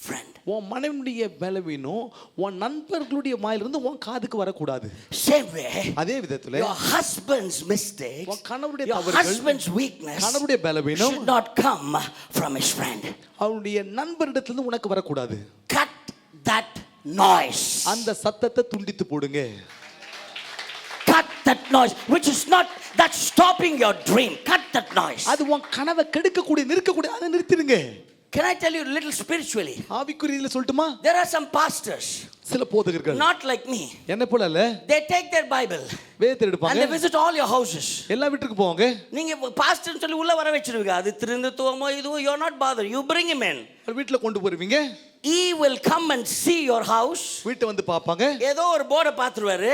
S1: friend.
S2: உன் மனைவியுடைய பலவீனம் உன் நண்பர்களுடைய வாயிலிருந்து உன் காதுக்கு வரக்கூடாது.
S1: Same way,
S2: அதே விதத்துல
S1: your husband's mistake,
S2: உன் கணவருடைய
S1: your
S2: தவறுகள்,
S1: husband's weakness
S2: கணவருடைய பலவீனம்
S1: should not come from his friend.
S2: அவருடைய நண்பரிடத்திலிருந்து உனக்கு வரக்கூடாது.
S1: Cut that noise.
S2: அந்த சத்தத்தை துண்டித்து போடுங்க.
S1: Cut that noise, which is not that's stopping your dream. Cut that noise.
S2: அது உன் கனவை கெடுக்கக்கூடிய நிறுக்கக்கூடிய அதை நிறுத்திடுங்க.
S1: Can I tell you a little spiritually?
S2: ஆவிக்குரியதுல சொல்லட்டுமா?
S1: There are some pastors,
S2: சில போதகர்கள்
S1: not like me.
S2: என்ன போல அல்ல.
S1: They take their Bible
S2: வேதத்தை
S1: and
S2: எடுப்பாங்க.
S1: they visit all your houses.
S2: எல்லா வீட்டுக்கு போவாங்க.
S1: நீங்க பாஸ்டர்னு சொல்லி உள்ள வர வச்சிருவீங்க. அது திருந்துவமோ இதுவோ, you are not bothered. You bring him in.
S2: வீட்டுல கொண்டு போறீங்க.
S1: He will come and see your house.
S2: வீட்டை வந்து பாப்பாங்க.
S1: ஏதோ ஒரு போர்டை பார்த்துருவாரு.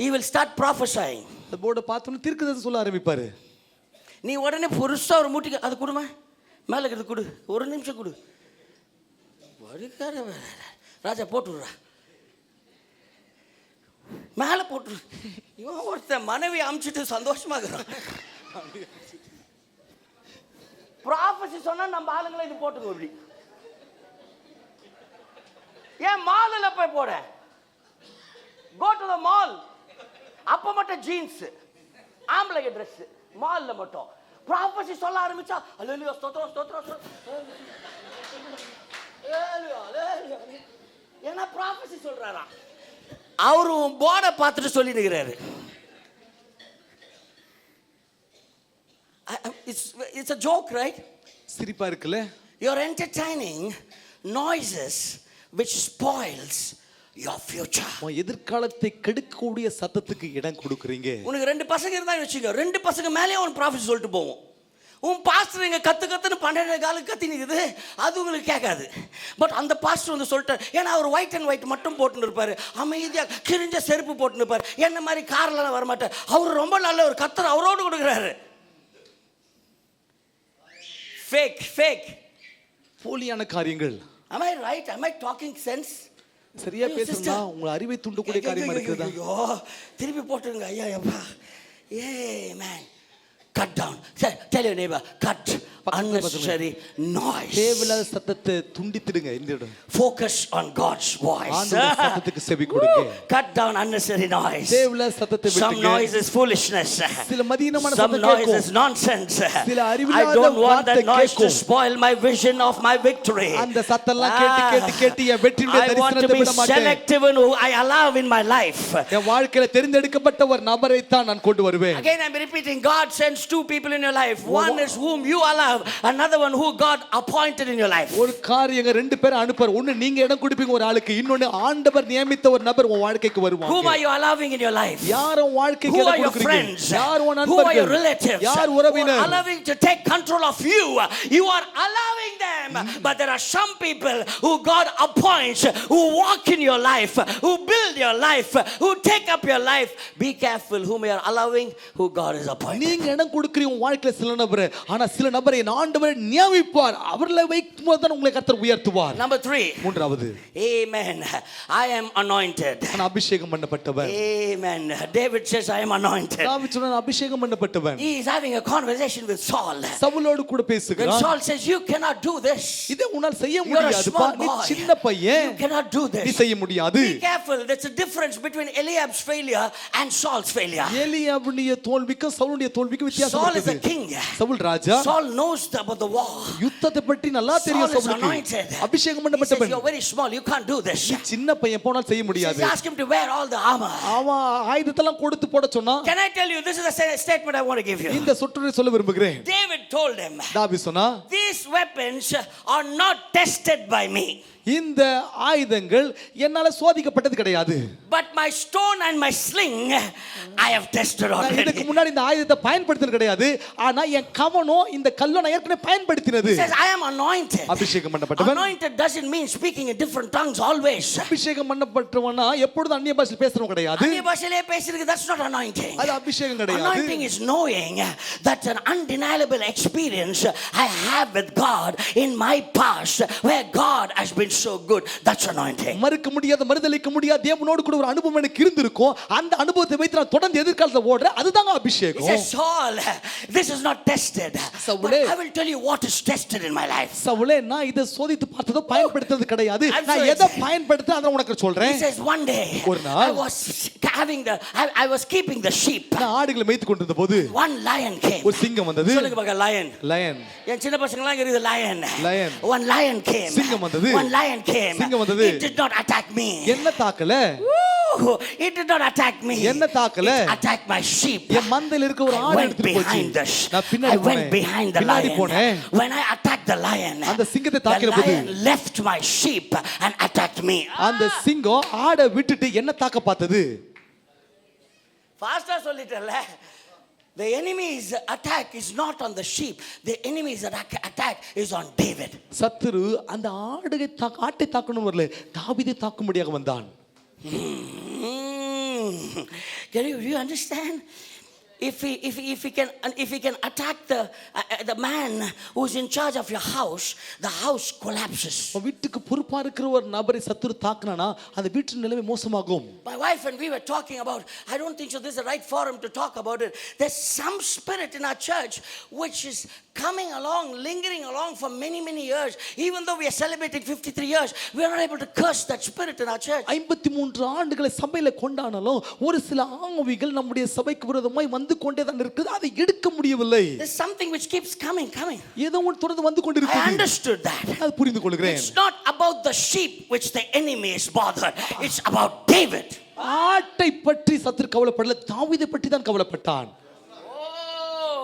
S1: He will start prophesying.
S2: அந்த போர்டை பார்த்தோன்னு தீர்க்கதரிசனம் சொல்ல ஆரம்பிப்பாரு.
S1: நீ உடனே புருஷா ஒரு மூட்டிக்கு அது கொடுமா, மேலே இருக்கிறது கொடு, ஒரு நிமிஷம் கொடு. ராஜா போட்டு விடுறா, மேலே போட்டு. இவன் ஒருத்தன் மனைவி அமிச்சிட்டு சந்தோஷமாக்குறான். ப்ராஃபஸி சொன்னா நம்ம ஆளுங்களை இது போட்டுக்கோ. இப்படி ஏன் மாலில் போய் போட? Go to the mall. அப்ப மட்டும் ஜீன்ஸ், ஆம்பளைங்க ட்ரெஸ், மால்ல மட்டும். ப்ராஃபஸி சொல்ல ஆரம்பிச்சா அல்லேலூயா ஸ்தோத்திரம் ஸ்தோத்திரம். ஏன்னா ப்ராஃபஸி சொல்றாராம். அவரும் போர்டை பார்த்துட்டு சொல்லி நிற்கிறாரு. It's a joke, right?
S2: சிரிப்பா இருக்குல்ல?
S1: You're entertaining noises which spoils your future.
S2: உன் எதிர்காலத்தை கெடுக்கக்கூடிய சத்தத்துக்கு இடம் கொடுக்குறீங்க.
S1: உனக்கு 2 பசங்க இருந்தா வச்சுக்கோ, 2 பசங்க மேலேயே ஒரு ப்ராஃபஸி சொல்லிட்டு போவோம். உன் பாஸ்டர் இங்கே கத்துன்னு 12 காலுக்கு கத்தி நிற்குது, அது உங்களுக்கு கேட்காது. பட் அந்த பாஸ்டர் வந்து சொல்லிட்டார். ஏன்னா அவர் ஒயிட் அண்ட் ஒயிட் மட்டும் போட்டுன்னு இருப்பார், அமைதியாக கிழிஞ்ச செருப்பு போட்டுன்னு இருப்பார், என்ன மாதிரி கார்லாம் வரமாட்டார். அவர் ரொம்ப நல்ல ஒரு கத்தர் அவரோடு கொடுக்குறாரு. ஃபேக்
S2: போலியான காரியங்கள்.
S1: Am I right? Am I talking sense?
S2: சரியா பேசுறா? உங்க அறிவை தூண்டக்கூடிய காரியமா இருக்குதா?
S1: ஐயோ திருப்பி போட்டுருங்க ஐயா. அப்பா. Amen. Cut down. Tell your neighbor, cut unnecessary noise.
S2: தேவையில்லாத சத்தத்தை துண்டித்திடுங்க இந்த இடம்.
S1: Focus on God's voice.
S2: ஆண்டவருடைய சத்தத்துக்கு செவி கொடுங்க.
S1: Cut down unnecessary noise.
S2: தேவையில்லாத சத்தத்தை
S1: Some
S2: விட்டுங்க.
S1: noise is foolishness.
S2: சில மதியீனமான
S1: Some
S2: சத்தம்
S1: noise
S2: கேட்கும்.
S1: is nonsense.
S2: சில
S1: I
S2: அறிவில்லாத
S1: don't want that
S2: வார்த்தை
S1: noise to
S2: கேட்கும்.
S1: spoil my vision of my victory.
S2: அந்த சத்தம்லாம் கேட்டு கேட்டு கேட்டு என் வெற்றியுடைய
S1: I want to
S2: தரிசனத்தை
S1: be
S2: விட மாட்டேன்.
S1: selective in who I allow in my life.
S2: என் வாழ்க்கையில தெரிந்தெடுக்கப்பட்ட ஒரு நபரை தான் நான் கொண்டு வருவேன்.
S1: Again I'm repeating, God sends two people in your life. One is whom you allow, another one who God appointed in your life.
S2: ஒரு காரியங்க ரெண்டு பேரை அனுப்புற. ஒன்னு நீங்க இடம் கொடுப்பீங்க ஒரு ஆளுக்கு, இன்னொன்னு ஆண்டவர் நியமித்த ஒரு நபர் உன் வாழ்க்கைக்கு வருவாங்க.
S1: Whom are you allowing in your life?
S2: யார் உன் வாழ்க்கைக்கு
S1: Who
S2: இடம்
S1: are your
S2: கொடுக்கிறீங்க?
S1: friends?
S2: யார் உன்
S1: Who are your
S2: நண்பர்கள்?
S1: relatives?
S2: யார்
S1: Who are
S2: உறவினர்?
S1: allowing to take control of you? You are allowing them. But there are some people who God appoints, who walk in your life, who build your life, who take up your life. Be careful whom you are allowing, who God is appointing.
S2: நீங்க இடம் கொடுக்கிறீங்க உன் வாழ்க்கையில சில நபர், ஆனா சில நபரை ஆண்டவர் நியமிப்பார். அவர்களை வைக்கும்போது தான் உங்களை கர்த்தர் உயர்த்துவார்.
S1: Number 3.
S2: மூன்றாவது,
S1: Amen. I am anointed.
S2: நான் அபிஷேகம் பண்ணப்பட்டவன்.
S1: Amen. David says I am anointed.
S2: தாவீது சொன்னான் அபிஷேகம் பண்ணப்பட்டவன்.
S1: He is having a conversation with Saul.
S2: சவுலோடு கூட
S1: When
S2: பேசுகிறான்.
S1: Saul says you cannot do this.
S2: இதை உன்னால் செய்ய
S1: You are a
S2: முடியாதுப்பா,
S1: small
S2: நீ
S1: boy.
S2: சின்ன பையன்,
S1: You cannot do
S2: நீ
S1: this.
S2: செய்ய முடியாது.
S1: Be careful. There's a difference between Eliab's failure and Saul's failure.
S2: ஏலியாவுடைய தோல்விக்கும் சவுலுடைய தோல்விக்கும் வித்தியாசம்
S1: Saul is a
S2: இருக்குது.
S1: king.
S2: Saul Raja,
S1: Saul knows about the war.
S2: யுத்தத்தை பற்றி நல்லா தெரியும்
S1: Saul is
S2: சவுலுக்கு.
S1: anointed.
S2: அபிஷேகம்
S1: He says
S2: பண்ணப்பட்டவன்.
S1: you're very small. You can't do this.
S2: நீ சின்ன பையன், போனால் செய்ய
S1: He says
S2: முடியாது.
S1: ask him to wear all the armor.
S2: அவன் ஆயுதத்தெல்லாம் கொடுத்து போட சொன்னா.
S1: Can I tell you, this is a statement I want to give you.
S2: இந்த சொற்றொடரை சொல்ல விரும்புகிறேன்.
S1: David told him,
S2: தாவீது சொன்னா,
S1: these weapons are not tested by me.
S2: இந்த ஆயுதங்கள் என்னால சோதிக்கப்பட்டது கிடையாது.
S1: But my stone and my sling I have tested
S2: நான்
S1: already.
S2: இதுக்கு முன்னாடி இந்த ஆயுதத்தை பயன்படுத்தினது கிடையாது. ஆனா என் கவனம் இந்த கல்லை நான் ஏற்கனவே பயன்படுத்தினது.
S1: He says I am anointed.
S2: அபிஷேகம் பண்ணப்பட்டவன்.
S1: Anointed doesn't mean speaking in different tongues always.
S2: அபிஷேகம் பண்ணப்பட்டவனா எப்பொழுதும் அந்நிய பாஷையில் பேசுறவன் கிடையாது.
S1: அந்நிய பாஷையிலே பேசுறது, that's not anointing.
S2: அது அபிஷேகம் கிடையாது.
S1: Anointing is knowing that's an undeniable experience I have with God in my past where God has been so good. That's anointing.
S2: மறுக்க முடியாத, மறுதலிக்க முடியாத தேவனோடு கூட ஒரு அனுபவம் எனக்கு இருந்திருக்கும். அந்த அனுபவத்தை வைத்து நான் தொடர்ந்து எதிர்காலத்துல ஓடுறேன். அதுதாங்க
S1: He
S2: அபிஷேகம்.
S1: says, Saul, this is not tested. But
S2: சவுலே,
S1: I will tell you what is tested in my life.
S2: சவுலே, நான் இதை சோதித்து பார்த்ததோ பயன்படுத்துறது கிடையாது.
S1: I'm
S2: நான்
S1: so
S2: எதை
S1: excited.
S2: பயன்படுத்த அதை உனக்கு
S1: He
S2: சொல்றேன்.
S1: says one day
S2: ஒரு நாள்
S1: I was keeping the sheep.
S2: நான் ஆடுகளை மேய்த்து கொண்டிருந்த போது
S1: One lion came.
S2: ஒரு சிங்கம் வந்தது.
S1: சொல்லுங்க பாக்க, lion.
S2: லயன்.
S1: என் சின்ன பசங்கலாம் இருக்குது lion.
S2: Lion.
S1: One lion came.
S2: சிங்கம் வந்தது.
S1: One lion came.
S2: சிங்கம் வந்தது.
S1: It did not attack me.
S2: என்ன தாக்கல?
S1: Woo! It did not attack me.
S2: என்ன தாக்கல?
S1: It attacked my sheep.
S2: என் மந்தையில் இருக்க ஒரு
S1: I
S2: ஆடு
S1: went
S2: எடுத்துட்டு
S1: behind
S2: போச்சு.
S1: the
S2: நான் பின்னாடி
S1: I went
S2: போனேன்.
S1: behind the
S2: பின்னாடி
S1: lion.
S2: போனேன்.
S1: When I attacked the lion,
S2: அந்த சிங்கத்தை
S1: the
S2: தாக்கின போது
S1: lion left my sheep and attacked me.
S2: அந்த சிங்கம் ஆடை விட்டுட்டு என்ன தாக்க பார்த்தது?
S1: Faster சொல்லிட்டல. The enemy's attack is not on the sheep. The enemy's attack is on David.
S2: சத்துரு அந்த ஆட்டை தாக்கணும் வரல, தாவீதை தாக்கும்படியாக வந்தான்.
S1: Do you understand? If he can attack the man who's in charge of your house, the house collapses.
S2: வீட்டுக்கு பொறுப்பா இருக்கிற ஒரு நபரை சத்துரு தாக்குனானா அந்த வீட்டின் நிலைமை மோசமாகும்.
S1: My wife and we were talking about, I don't think so this is the right forum to talk about it. There's some spirit in our church which is coming along, lingering along for many years. Even though we are celebrating 53 years, we are not able to curse that spirit in our church.
S2: 53 ஆண்டுகளை சபையில கொண்டானாலும் ஒரு சில ஆவிகள் நம்முடைய சபைக்கு விரோதமாய் வந்து கொண்டே தான் இருக்குது. அதை எடுக்க முடியவில்லை.
S1: There's something which keeps coming.
S2: ஏதோ ஒன்று தொடர்ந்து வந்து
S1: I
S2: கொண்டிருக்கிறது.
S1: understood that.
S2: அது புரிந்து கொள்கிறேன்.
S1: It's not about the sheep which the enemy is bothered. It's about David.
S2: ஆட்டை பற்றி சத்துரு கவலைப்படல, தாவீதை பற்றி தான் கவலைப்பட்டான்.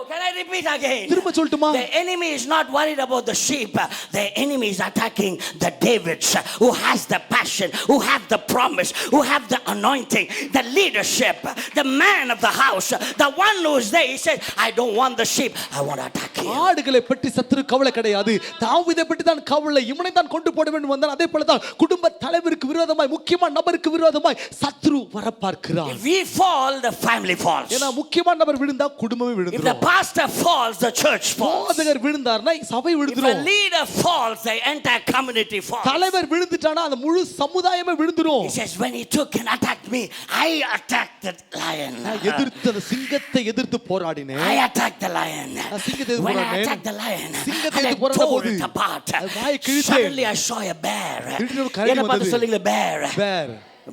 S1: Can I repeat again?
S2: திரும்ப சொல்லட்டுமா?
S1: The enemy is not worried about the sheep. The enemy is attacking the Davids who has the passion, who have the promise, who have the anointing, the leadership, the man of the house, the one who is there. He says, I don't want the sheep. I want to attack you.
S2: ஆடுகளை பற்றி சத்துரு கவலை கிடையாது. தாவீதை பற்றி தான் கவலை. இவனை தான் கொண்டு போட வேண்டும் வந்தான். அதே போல தான் குடும்ப தலைவருக்கு விரோதமாய், முக்கியமான நபருக்கு விரோதமாய் சத்துரு வர பார்க்கிறான்.
S1: If we fall, the family falls.
S2: ஏன்னா முக்கியமான நபர் விழுந்தா குடும்பமே
S1: If the
S2: விழுந்துரும்.
S1: pastor falls, the church falls.
S2: போதகர் விழுந்தார்னா சபை
S1: If a
S2: விழுந்துரும்.
S1: leader falls, the entire community falls.
S2: தலைவர் விழுந்துட்டானா அந்த முழு சமுதாயமே விழுந்துரும்.
S1: He says, when he took and attacked me, I attacked the lion.
S2: எதிர்த்து அந்த சிங்கத்தை எதிர்த்து போராடினேன்.
S1: I attacked the lion.
S2: சிங்கத்தை
S1: When I
S2: போராடினேன்.
S1: attacked the lion,
S2: சிங்கத்தை
S1: and I
S2: எதிர்த்து போராட
S1: tore
S2: போது
S1: it apart.
S2: வாயை கிழித்தேன்.
S1: Suddenly I saw a bear.
S2: திடீர்னு ஒரு கரடி
S1: என்ன பார்த்து
S2: வந்தது.
S1: சொல்லுங்க, bear.
S2: Bear.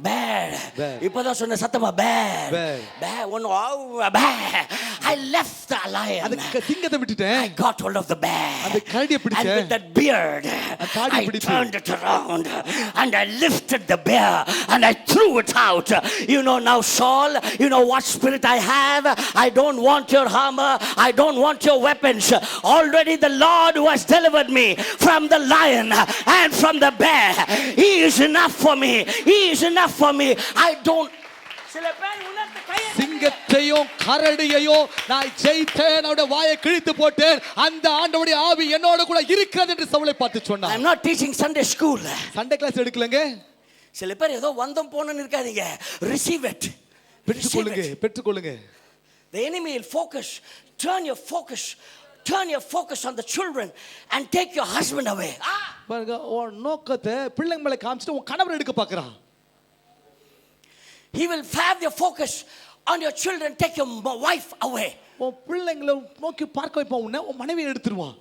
S1: Bear.
S2: Bear.
S1: இப்பதான் சொன்ன சத்தமா bear.
S2: Bear.
S1: Bear. Bear. I left the lion.
S2: அந்த சிங்கத்தை விட்டுட்டேன்.
S1: I got hold of the bear.
S2: அந்த கரடியை
S1: And
S2: பிடிச்சேன்.
S1: with that beard,
S2: தாடியை
S1: I
S2: பிடித்து.
S1: turned it around and I lifted the bear and I threw it out. You know now, Saul, you know what spirit I have? I don't want your armor. I don't want your weapons. Already the Lord who has delivered me from the lion and from the bear, He is enough for me. He is enough for me. I don't.
S2: சிங்கத்தையும் கரடியையும் நான் ஜெயித்தேன், அவருடைய வாயை கிழித்து போட்டேன், அந்த ஆண்டவருடைய ஆவி என்னோட கூட இருக்கிறது என்று சவுலை பார்த்து சொன்னார்.
S1: I'm not teaching Sunday school.
S2: Sunday class எடுக்கலங்க.
S1: சில பேர் ஏதோ வந்தோம் போனோம்னு இருக்காதீங்க. Receive it.
S2: பெற்றுக்கொள்ளுங்க, பெற்றுக்கொள்ளுங்க.
S1: The enemy will focus. Turn your focus on the children and take your husband away.
S2: பாருங்க, உன் நோக்கத்தை பிள்ளைங்க மேல காமிச்சிட்டு உன் கணவரை எடுக்க பார்க்கறான்.
S1: He will have your focus on your children, take your wife away.
S2: உன் பிள்ளைங்களை நோக்கி பார்க்க வைப்பான், உன் மனைவியை எடுத்துருவான்.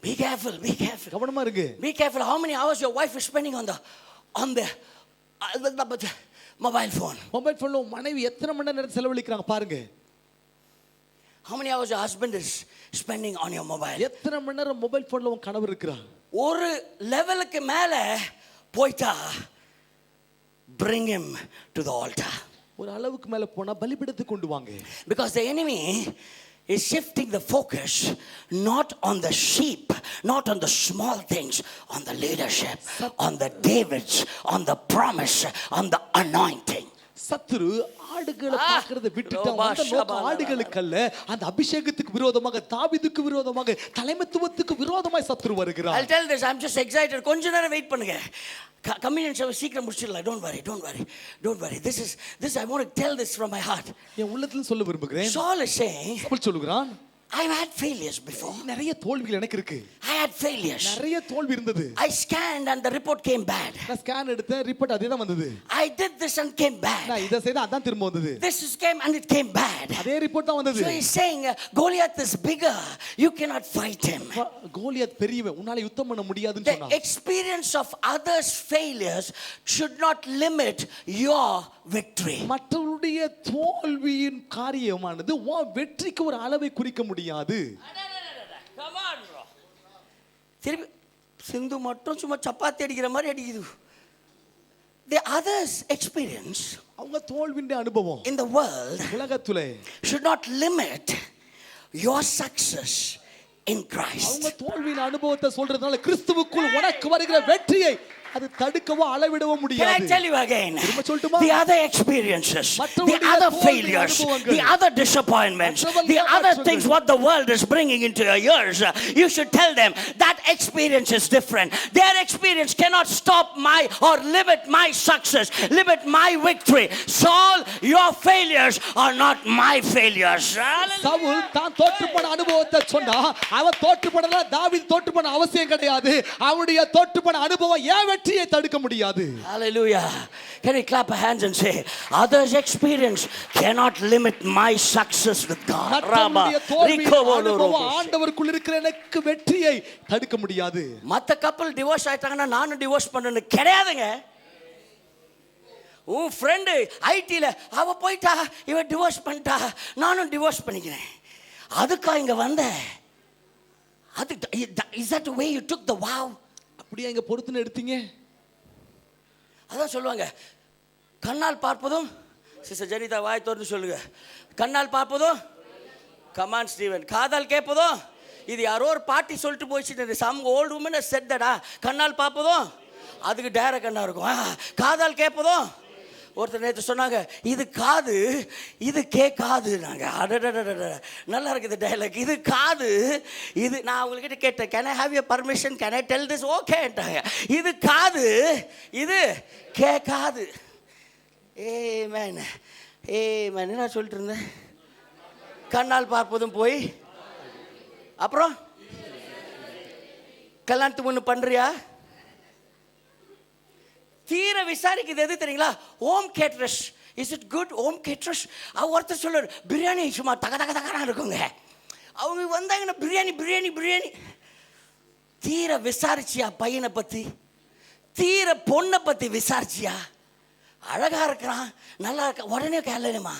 S1: Be careful, be careful.
S2: கவனமா இருங்க.
S1: Be careful how many hours your wife is spending on the mobile phone.
S2: Mobile போன்ல உன் மனைவி எத்தனை மணி நேரம் செலவழிக்கிறாங்க பாருங்க.
S1: How many hours your husband is spending on your mobile.
S2: எத்தனை மணி நேரம் மொபைல் போன்ல உன் கணவர் இருக்கிறான்.
S1: ஒரு லெவலுக்கு மேல போய்ட்டா bring him to the altar.
S2: ஒரு அளவுக்கு மேல போனா பலிபீடத்துக்கு கொண்டு வாங்க.
S1: Because the enemy is shifting the focus not on the sheep, not on the small things, on the leadership, on the Davids, on the promise, on the anointing.
S2: சத்துரு ஆடுகளை பார்க்கிறத விட்டுட்டான். அந்த நோக்கம் ஆடுகளுக்கு அல்ல, அந்த அபிஷேகத்துக்கு விரோதமாக, தாவீதுக்கு விரோதமாக, தலைமைத்துவத்துக்கு விரோதமாய் சத்துரு வருகிறார்.
S1: I'll tell this, I'm just excited. கொஞ்ச நேரம் வெயிட் பண்ணுங்க. Communion service சீக்கிரம் முடிச்சிடலாம். Don't worry. This I want to tell this from my heart.
S2: என் உள்ளத்துல சொல்ல விரும்புகிறேன்.
S1: Saul is saying,
S2: சவுல் சொல்லுகிறான்,
S1: I've had failures before.
S2: நிறைய தோல்விகள் எனக்கு இருக்கு.
S1: I had failures.
S2: நிறைய தோல்வி இருந்தது.
S1: I scanned and the report came bad.
S2: நான் ஸ்கேன் எடுத்தேன், ரிப்போர்ட் அதே தான் வந்தது.
S1: I did this and came bad.
S2: நான் இத செய்த அதான் திரும்ப வந்தது.
S1: This came and it came bad.
S2: அதே ரிப்போர்ட் தான் வந்தது.
S1: So he's saying Goliath is bigger. You cannot fight him.
S2: Goliath பெரியவன், உன்னால யுத்தம் பண்ண முடியாதுன்னு
S1: The
S2: சொன்னான்.
S1: experience of others' failures should not limit your victory.
S2: மற்றவருடைய தோல்வியின் காரியமானது உன் வெற்றிக்கு ஒரு அளவை குறிக்க முடியாது.
S1: Come on bro. திருப்பி சிந்து மட்டும் சும்மா சப்பாத்தி அடிக்கிற மாதிரி அடிக்குது. The others' experience,
S2: அவங்க தோல்வியின் அனுபவம்
S1: in the world
S2: உலகத்திலே
S1: should not limit your success in Christ.
S2: அவங்க தோல்வியின் அனுபவத்தை சொல்றதுனால கிறிஸ்துவுக்குள் உனக்கு வருகிற வெற்றியை அது தடுக்கவோ அளவிடவோ முடியாது.
S1: Can I tell you again?
S2: சொல்லட்டுமா?
S1: The other experiences, the other failures, the other disappointments, the other things what the world is bringing into your ears, you should tell them that experience is different. Their experience cannot stop my or limit my success, limit my victory. Saul, your failures are not my failures.
S2: Saul தான் தோற்று போன அனுபவத்தை சொன்னா, அவன் தோற்று போனதா தாவீது தோற்று போன அவசியம் கிடையாது. அவனுடைய தோற்று போன அனுபவம் ஏன் வெற்றியை தடுக்க முடியாது.
S1: Hallelujah. Can we clap our hands and say, others' experience cannot limit my success with God.
S2: மற்றவருடைய தோல்வியின் அனுபவம் ஆண்டவருக்குள் இருக்கிற எனக்கு வெற்றியை தடுக்க முடியாது.
S1: மத்த கப்பல் டிவோர்ஸ் ஆயிட்டாங்கன்னா நானும் டிவோர்ஸ் பண்ணணும் கிடையாதுங்க. உன் ஃப்ரெண்டு ஐடில அவ போயிட்டா, இவ டிவோர்ஸ் பண்ணிட்டா, நானும் டிவோர்ஸ் பண்ணிக்கிறேன். அதுக்கா இங்க வந்த? அது is that the way you took the vow?
S2: அப்படியே இங்க பொறுத்துன்னு எடுத்தீங்க?
S1: அதான் சொல்லுவாங்க, கண்ணால் பார்ப்பதும், சிஸ்டர் ஜெனிதா வாய் திறந்து சொல்லுங்க, கண்ணால் பார்ப்பதும், கமான் ஸ்டீவன், காதால் கேட்பதும். இது யாரோ ஒரு பாட்டி சொல்லிட்டு போயிடுச்சு. சம் ஓல்டு உமன் செட் தடா, கண்ணால் பார்ப்பதும் அதுக்கு டேர கண்ணா இருக்கும், காதால் கேட்பதும். ஒருத்தர் நேற்று சொன்னாங்க, இது காது இது கேட்காது. நாங்கள் அடடட நல்லா இருக்குது டைலாக். இது காது இது. நான் அவங்கக்கிட்ட கேட்டேன், can I have your permission, can I tell this? ஓகேன்ட்டாங்க. இது காது இது கேட்காது. ஏமேன் ஏமேன். என்ன சொல்லிட்டு இருந்தேன்? கண்ணால் பார்ப்பதும் போய், அப்புறம் கல்யாணத்துக்கு ஒன்று பண்றியா? தீர விசாரிக்குது எது தெரியுங்களா? Home caterers. Is it good home caterers? ஒருத்தர் சொல்லுவார் பிரியாணி சும்மா தக தக தகனா இருக்குங்க. அவங்க வந்தாங்கன்னா பிரியாணி பிரியாணி பிரியாணி. தீர விசாரிச்சியா பையனை பற்றி? தீர பொண்ணை பற்றி விசாரிச்சியா? அழகா இருக்கிறான், நல்லா இருக்க, உடனே கல்யாணமா?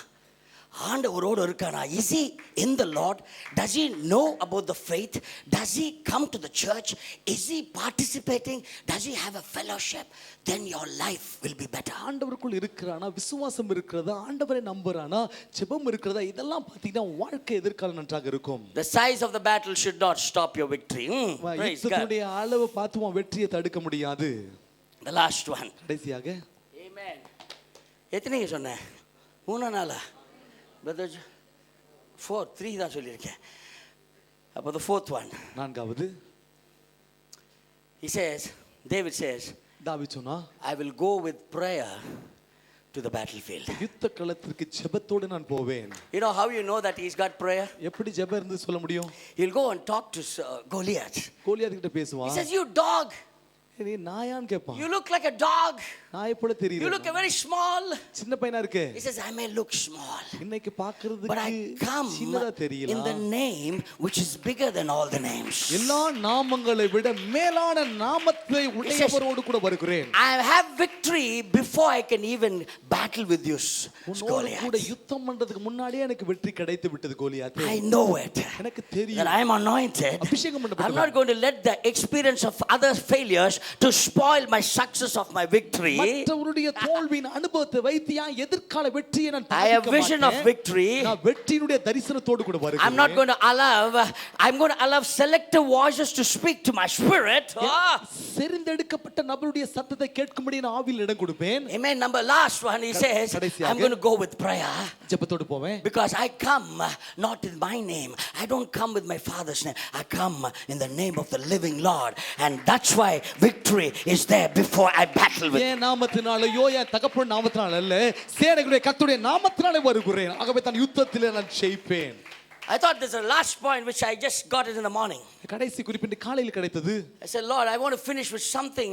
S1: ஆண்டவரோடு இருக்கானா? Is he in the Lord? Does he know about the faith? Does he come to the church? Is he participating? Does he have a fellowship? Then your life will be better.
S2: ஆண்டவருக்குள் இருக்கிறானா, விசுவாசம் இருக்கிறதா, ஆண்டவரை நம்புறானா, ஜெபம் இருக்கிறதா, இதெல்லாம் பார்த்தீங்கன்னா வாழ்க்கை எதிர்காலம் நன்றாக இருக்கும்.
S1: The size of the battle should not stop your victory.
S2: யுத்தத்துடைய அளவு பார்த்து உன் வெற்றியை தடுக்க முடியாது.
S1: The last one.
S2: கடைசியாக
S1: Amen. எத்தனைங்க சொன்னேன்? 3 நாளா? Brother 4 3 தான் சொல்லியிருக்கேன். அப்போ the fourth one.
S2: நான்காவது.
S1: He says, David says,
S2: தாவீது சொன்னா,
S1: I will go with prayer to the battlefield.
S2: யுத்த களத்திற்கு ஜெபத்தோடு நான் போவேன்.
S1: You know how you know that he's got prayer?
S2: எப்படி ஜெபம் இருந்து சொல்ல முடியும்?
S1: He'll go and talk to Goliath.
S2: Goliath கிட்ட பேசுவான்.
S1: He says, you dog.
S2: நீ நாயான்னு கேட்பான்.
S1: You look like a dog.
S2: நாயை போல தெரியுது.
S1: You look very small.
S2: சின்ன பையனா இருக்கு.
S1: He says, I may look small.
S2: இன்னைக்கு பார்க்கிறதுக்கு
S1: But I come
S2: சின்னதா தெரியலாம்.
S1: in the name which is bigger than all the names.
S2: எல்லா நாமங்களை விட மேலான நாமத்தை உடையவரோடு கூட வருகிறேன்.
S1: I have victory before I can even battle with you, Goliath.
S2: கூட யுத்தம் பண்றதுக்கு முன்னாடியே எனக்கு வெற்றி கிடைத்து விட்டது கோலியாத்.
S1: I know it.
S2: எனக்கு தெரியும்.
S1: That I am anointed.
S2: அபிஷேகம் பண்ணப்பட்டவன்.
S1: I'm not going to let the experience of other failures to spoil my success of my victory.
S2: மற்றவருடைய தோல்வியின் அனுபவத்தை வைத்து எதிர்கால வெற்றியை நான்
S1: I have vision of victory.
S2: நான் வெற்றியினுடைய தரிசனத்தோடு கூட வருகிறேன்.
S1: I'm not going to allow selective voices to speak to my spirit.
S2: தெரிந்தெடுக்கப்பட்ட நபருடைய சத்தத்தை கேட்கும்படி நான் ஆவியில் இடம் கொடுப்பேன்.
S1: Amen. Number last one, he says, I'm going to go with prayer.
S2: ஜெபத்தோடு போவேன்.
S1: Because I come not in my name. I don't come with my father's name. I come in the name of the living Lord. And that's why victory is there before I battle with.
S2: என் நாமத்தினாலயோ என் தகப்பன் நாமத்தினால அல்ல, சேனைகளுடைய கர்த்தருடைய நாமத்தினாலே வருகிறேன். ஆகவே தான் யுத்தத்திலே நான் ஜெயிப்பேன்.
S1: I thought there's a last point which I just got it in the morning.
S2: கடைசி குறிப்பிட்டு காலையில் கிடைத்தது.
S1: I said, Lord, I want to finish with something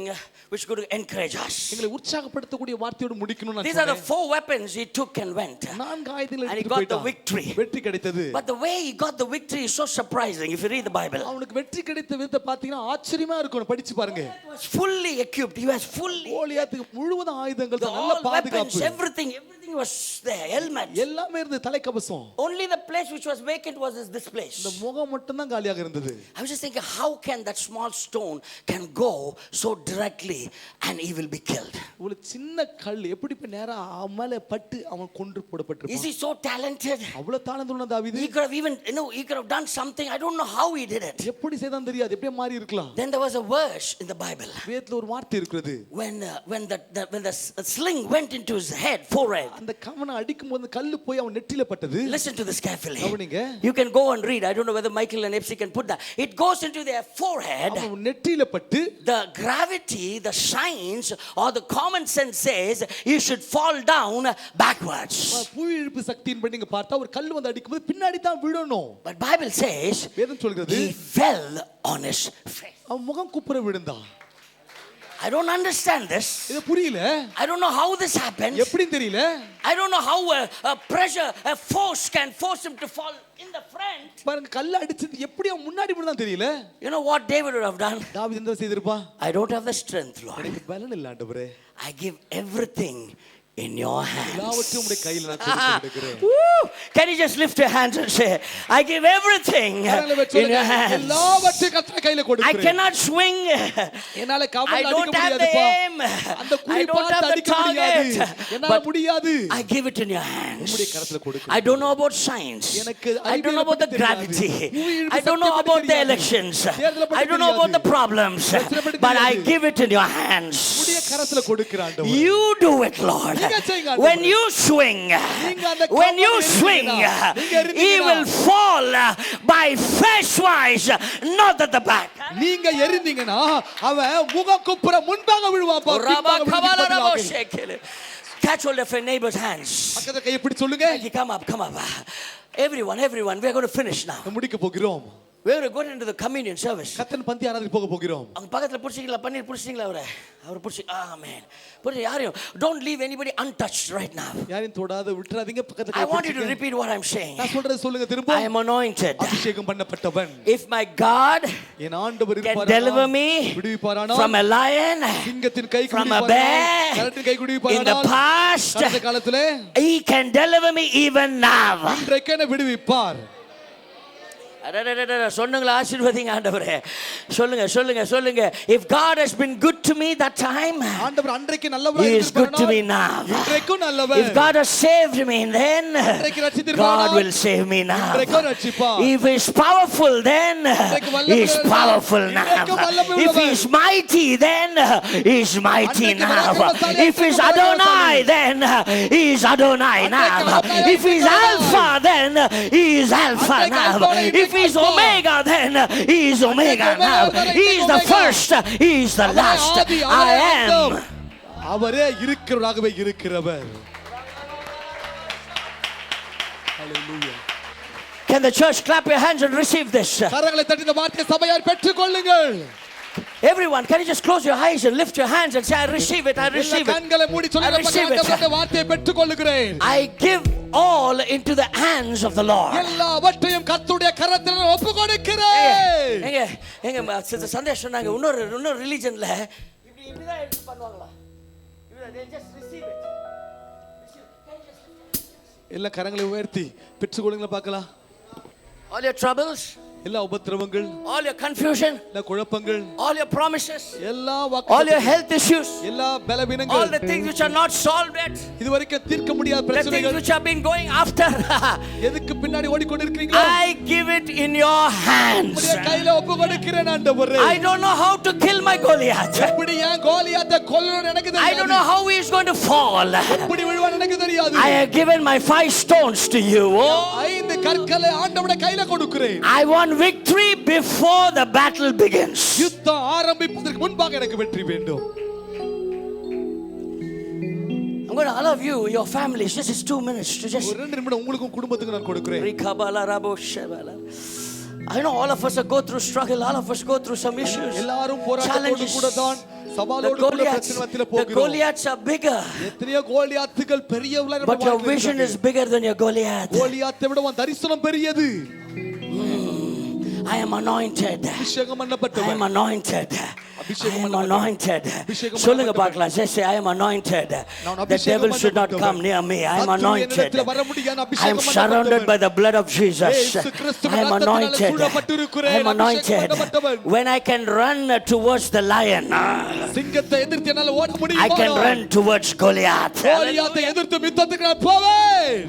S1: which could encourage us.
S2: எங்களை உற்சாகப்படுத்தக்கூடிய வார்த்தையோடு முடிக்கணும் நான்.
S1: These are the 4 weapons he took and went.
S2: நான்கு ஆயுதங்களை
S1: and he
S2: எடுத்து
S1: got the
S2: போய்ட்டான்.
S1: victory.
S2: வெற்றி கிடைத்தது.
S1: But the way he got the victory is so surprising if you read the Bible.
S2: அவனுக்கு வெற்றி கிடைத்த விதத்தை பார்த்தீங்கன்னா ஆச்சரியமா இருக்கும். படிச்சு பாருங்க.
S1: He was fully equipped. He was fully.
S2: கோலியாத்துக்கு முழுவதும் ஆயுதங்கள் தான், நல்ல
S1: all weapons,
S2: பாதுகாப்பு.
S1: everything was there. Helmet.
S2: எல்லாமே இருந்தது, தலைக்கவசம்.
S1: Only the place which was vacant was this place.
S2: இந்த முகம் மட்டும் தான் காலியாக இருந்தது.
S1: I was just thinking, how can that small stone can go so directly and he will be killed?
S2: ஒரு சின்ன கல் எப்படி போய் நேரா மேலே பட்டு அவன் கொன்று போடப்பட்டிருப்பான்.
S1: Is he so talented?
S2: அவ்வளவு தாளந்துள்ள தாவீது.
S1: He could have even, he could have done something. I don't know how he did it.
S2: எப்படி செய்தான் தெரியாது, எப்படியே மாறி இருக்கலாம்.
S1: Then there was a verse in the Bible.
S2: வேதத்துல ஒரு வார்த்தை இருக்கிறது.
S1: When the sling went into his head, forehead.
S2: அந்த கவனை அடிக்கும்போது கல்லு போய் அவன் நெற்றியில பட்டது.
S1: Listen to this carefully.
S2: கவனிங்க.
S1: You can go and read. I don't know whether Michael and Epsi can put that. It goes into their forehead.
S2: அவன் நெற்றியில பட்டு
S1: The gravity, the science or the common sense says you should fall down backwards.
S2: புவி இழுப்பு சக்தியின் படி நீங்க பார்த்தா ஒரு கல்லு வந்து அடிக்கும்போது பின்னாடி தான் விழணும்.
S1: But Bible says
S2: வேதம் சொல்கிறது
S1: he fell on his face.
S2: அவன் முகம் குப்புற விழுந்தான்.
S1: I don't understand this.
S2: இது புரியல.
S1: I don't know how this happened.
S2: எப்படி தெரியல.
S1: I don't know how a pressure, a force can force him to fall in the front.
S2: பாருங்க கல்ல அடிச்சது எப்படி அவன் முன்னாடி விழுந்தான் தெரியல.
S1: You know what David would have done?
S2: தாவீது என்ன செய்திருப்பான்?
S1: I don't have the strength, Lord.
S2: எனக்கு பலன் இல்ல ஆண்டவரே.
S1: I give everything in your hands.
S2: எல்லாவற்றையும் உம்முடைய கையில் நான் கொடுக்கிறேன்.
S1: Can you just lift your hands and say, I give everything in your hands.
S2: எல்லாவற்றையும் கர்த்தர் கையில கொடுக்கிறேன்.
S1: I cannot swing.
S2: என்னால கவலை
S1: I don't
S2: அடிக்க
S1: have the
S2: முடியாதுப்பா.
S1: aim.
S2: அந்த குறி
S1: I don't
S2: பார்த்து
S1: have the
S2: அடிக்க முடியாது.
S1: target.
S2: என்னால முடியாது.
S1: I give it in your hands.
S2: உம்முடைய கரத்துல கொடுக்கிறேன்.
S1: I don't know about science.
S2: எனக்கு
S1: I don't know about the gravity. I don't know about the elections. I don't know about the problems. But I give it in your hands.
S2: உம்முடைய கரத்துல கொடுக்கிறேன் ஆண்டவரே.
S1: You do it, Lord. When you swing, he will fall by face wise, not at the back.
S2: நீங்க எறிந்தீங்கனா அவன் முகம் குப்புற முன்பாக விழுவான் பாருங்க.
S1: Catch hold of your neighbor's hands.
S2: பக்கத்துல கையை பிடிச்சு சொல்லுங்க.
S1: Come up. Everyone, we are going to finish now.
S2: முடிக்க போகிறோம்.
S1: We are going into the communion service.
S2: கர்த்தர் பந்தி ஆராதனைக்கு போக போகிறோம்.
S1: அவங்க பக்கத்துல புடிச்சீங்களா? பன்னீர் புடிச்சீங்களா? அவர் புடிச்சி ஆமென். புடிச்சு யாரையும் don't leave anybody untouched right now.
S2: யாரையும் தொடாத விட்டுறாதீங்க. பக்கத்துல
S1: I want you to repeat what I'm saying.
S2: நான் சொல்றதை சொல்லுங்க திரும்ப.
S1: I am anointed.
S2: அபிஷேகம் பண்ணப்பட்டவன்.
S1: If my God
S2: என் ஆண்டவர்
S1: can deliver me from a lion,
S2: சிங்கத்தின் கை
S1: from a bear,
S2: கரடியின் guy குடிப்பாரானால்
S1: in the past,
S2: கடந்த காலத்திலே
S1: he can deliver me even now.
S2: இன்றைக்கு என்ன விடுவிப்பார்.
S1: சொன்னங்களா? ஆசீர்வதிங்க ஆண்டவரே. சொல்லுங்க. If God has been good to me that time,
S2: ஆண்டவர் அன்றைக்கு நல்லவராக
S1: He is good to me now.
S2: இன்றைக்கும் நல்லவர்.
S1: If God has saved me then,
S2: இன்றைக்கு ரட்சித்திருப்பார்.
S1: God will save me now.
S2: இன்றைக்கு ரட்சிப்பார்.
S1: If He is powerful then, He is powerful now. If He is mighty then, He is mighty now. If He is Adonai then, He is Adonai now. If He is Alpha then, He is Alpha now. If He is Omega then, He is Omega now. He is the first, He is the last. I am.
S2: அவரே இருக்கிறவராகவே இருக்கிறவர். Hallelujah.
S1: Can the church clap your hands and receive this?
S2: கரங்களை தட்டி இந்த வார்த்தையை சபையார் பெற்றுக்கொள்ளுங்கள்.
S1: Everyone, can you just close your eyes and lift your hands and say, I receive it, I receive it.
S2: கண்களை மூடி சொல்லுங்க, ஆண்டவருடைய வார்த்தையை பெற்றுக்கொள்ளுகிறேன்.
S1: I give all into the hands of the Lord.
S2: எல்லாவற்றையும் கர்த்தருடைய கரத்தில் ஒப்புக்கொடுக்கிறேன்.
S1: எங்க சிஸ்டர் சந்தேஷ் சொன்னாங்க, இன்னொரு ரிலிஜன்ல இப்படி தான் எடுத்து பண்ணுவாங்களா? They just receive it.
S2: எல்லா கரங்களை உயர்த்தி பெற்றுக்கொள்ளுங்க பார்க்கலாம்.
S1: All your troubles,
S2: எல்லா உபத்திரவங்கள்,
S1: all your confusion,
S2: எல்லா குழப்பங்கள்,
S1: all your promises,
S2: எல்லா
S1: all your health issues,
S2: எல்லா பலவீனங்கள்,
S1: all the things which are not solved yet,
S2: இதுவரைக்கும் தீர்க்க முடியாத
S1: the
S2: பிரச்சனைகள்,
S1: things which have been going after,
S2: எதுக்கு பின்னாடி ஓடிக்கொண்டிருக்கீங்களோ,
S1: I give it in your hands.
S2: உம்முடைய கையில ஒப்புக்கொடுக்கிறேன் ஆண்டவரே.
S1: I don't know how to kill my Goliath.
S2: எப்படி ஏன் கோலியாத்தை கொல்லணும்னு எனக்கு தெரியாது.
S1: I don't know how he is going to fall.
S2: எப்படி விழுவான்னு எனக்கு தெரியாது.
S1: I have given my 5 stones to you.
S2: ஐந்து கற்களை ஆண்டவருடைய கையில கொடுக்கிறேன்.
S1: I want victory before the battle begins.
S2: யுத்தம் ஆரம்பிப்பதற்கு முன்பாக எனக்கு வெற்றி வேண்டும்.
S1: I'm going to allow you, your families, this is 2 minutes to just.
S2: ஒரு 2 நிமிடம் உங்களுக்கும் குடும்பத்துக்கும் நான் கொடுக்கிறேன்.
S1: I know all of us go through struggle, all of us go through some issues.
S2: எல்லாரும் போராட்டத்தோடு கூட தான் சவாலோடு கூட பிரச்சனை மத்தியில
S1: The
S2: போகிறோம்.
S1: Goliaths are bigger.
S2: எத்தனையோ கோலியாத்துகள் பெரியவங்களா
S1: But your vision is bigger than your Goliath.
S2: கோலியாத்தை விட உன் தரிசனம் பெரியது.
S1: I am anointed.
S2: அபிஷேகம்
S1: I
S2: பண்ணப்பட்டவன்.
S1: am anointed. I
S2: அபிஷேகம்
S1: am anointed.
S2: அபிஷேகம்
S1: சொல்லுங்க பார்க்கலாம். Say I am anointed. The devil should not come near me. I am anointed. I am surrounded by the blood of Jesus. I am anointed. I am anointed. When I can run towards the lion,
S2: சிங்கத்தை எதிர்த்து என்னால ஓட முடியும்.
S1: I can run towards Goliath.
S2: கோலியாத்தை எதிர்த்து யுத்தத்துக்கு நான் போவேன்.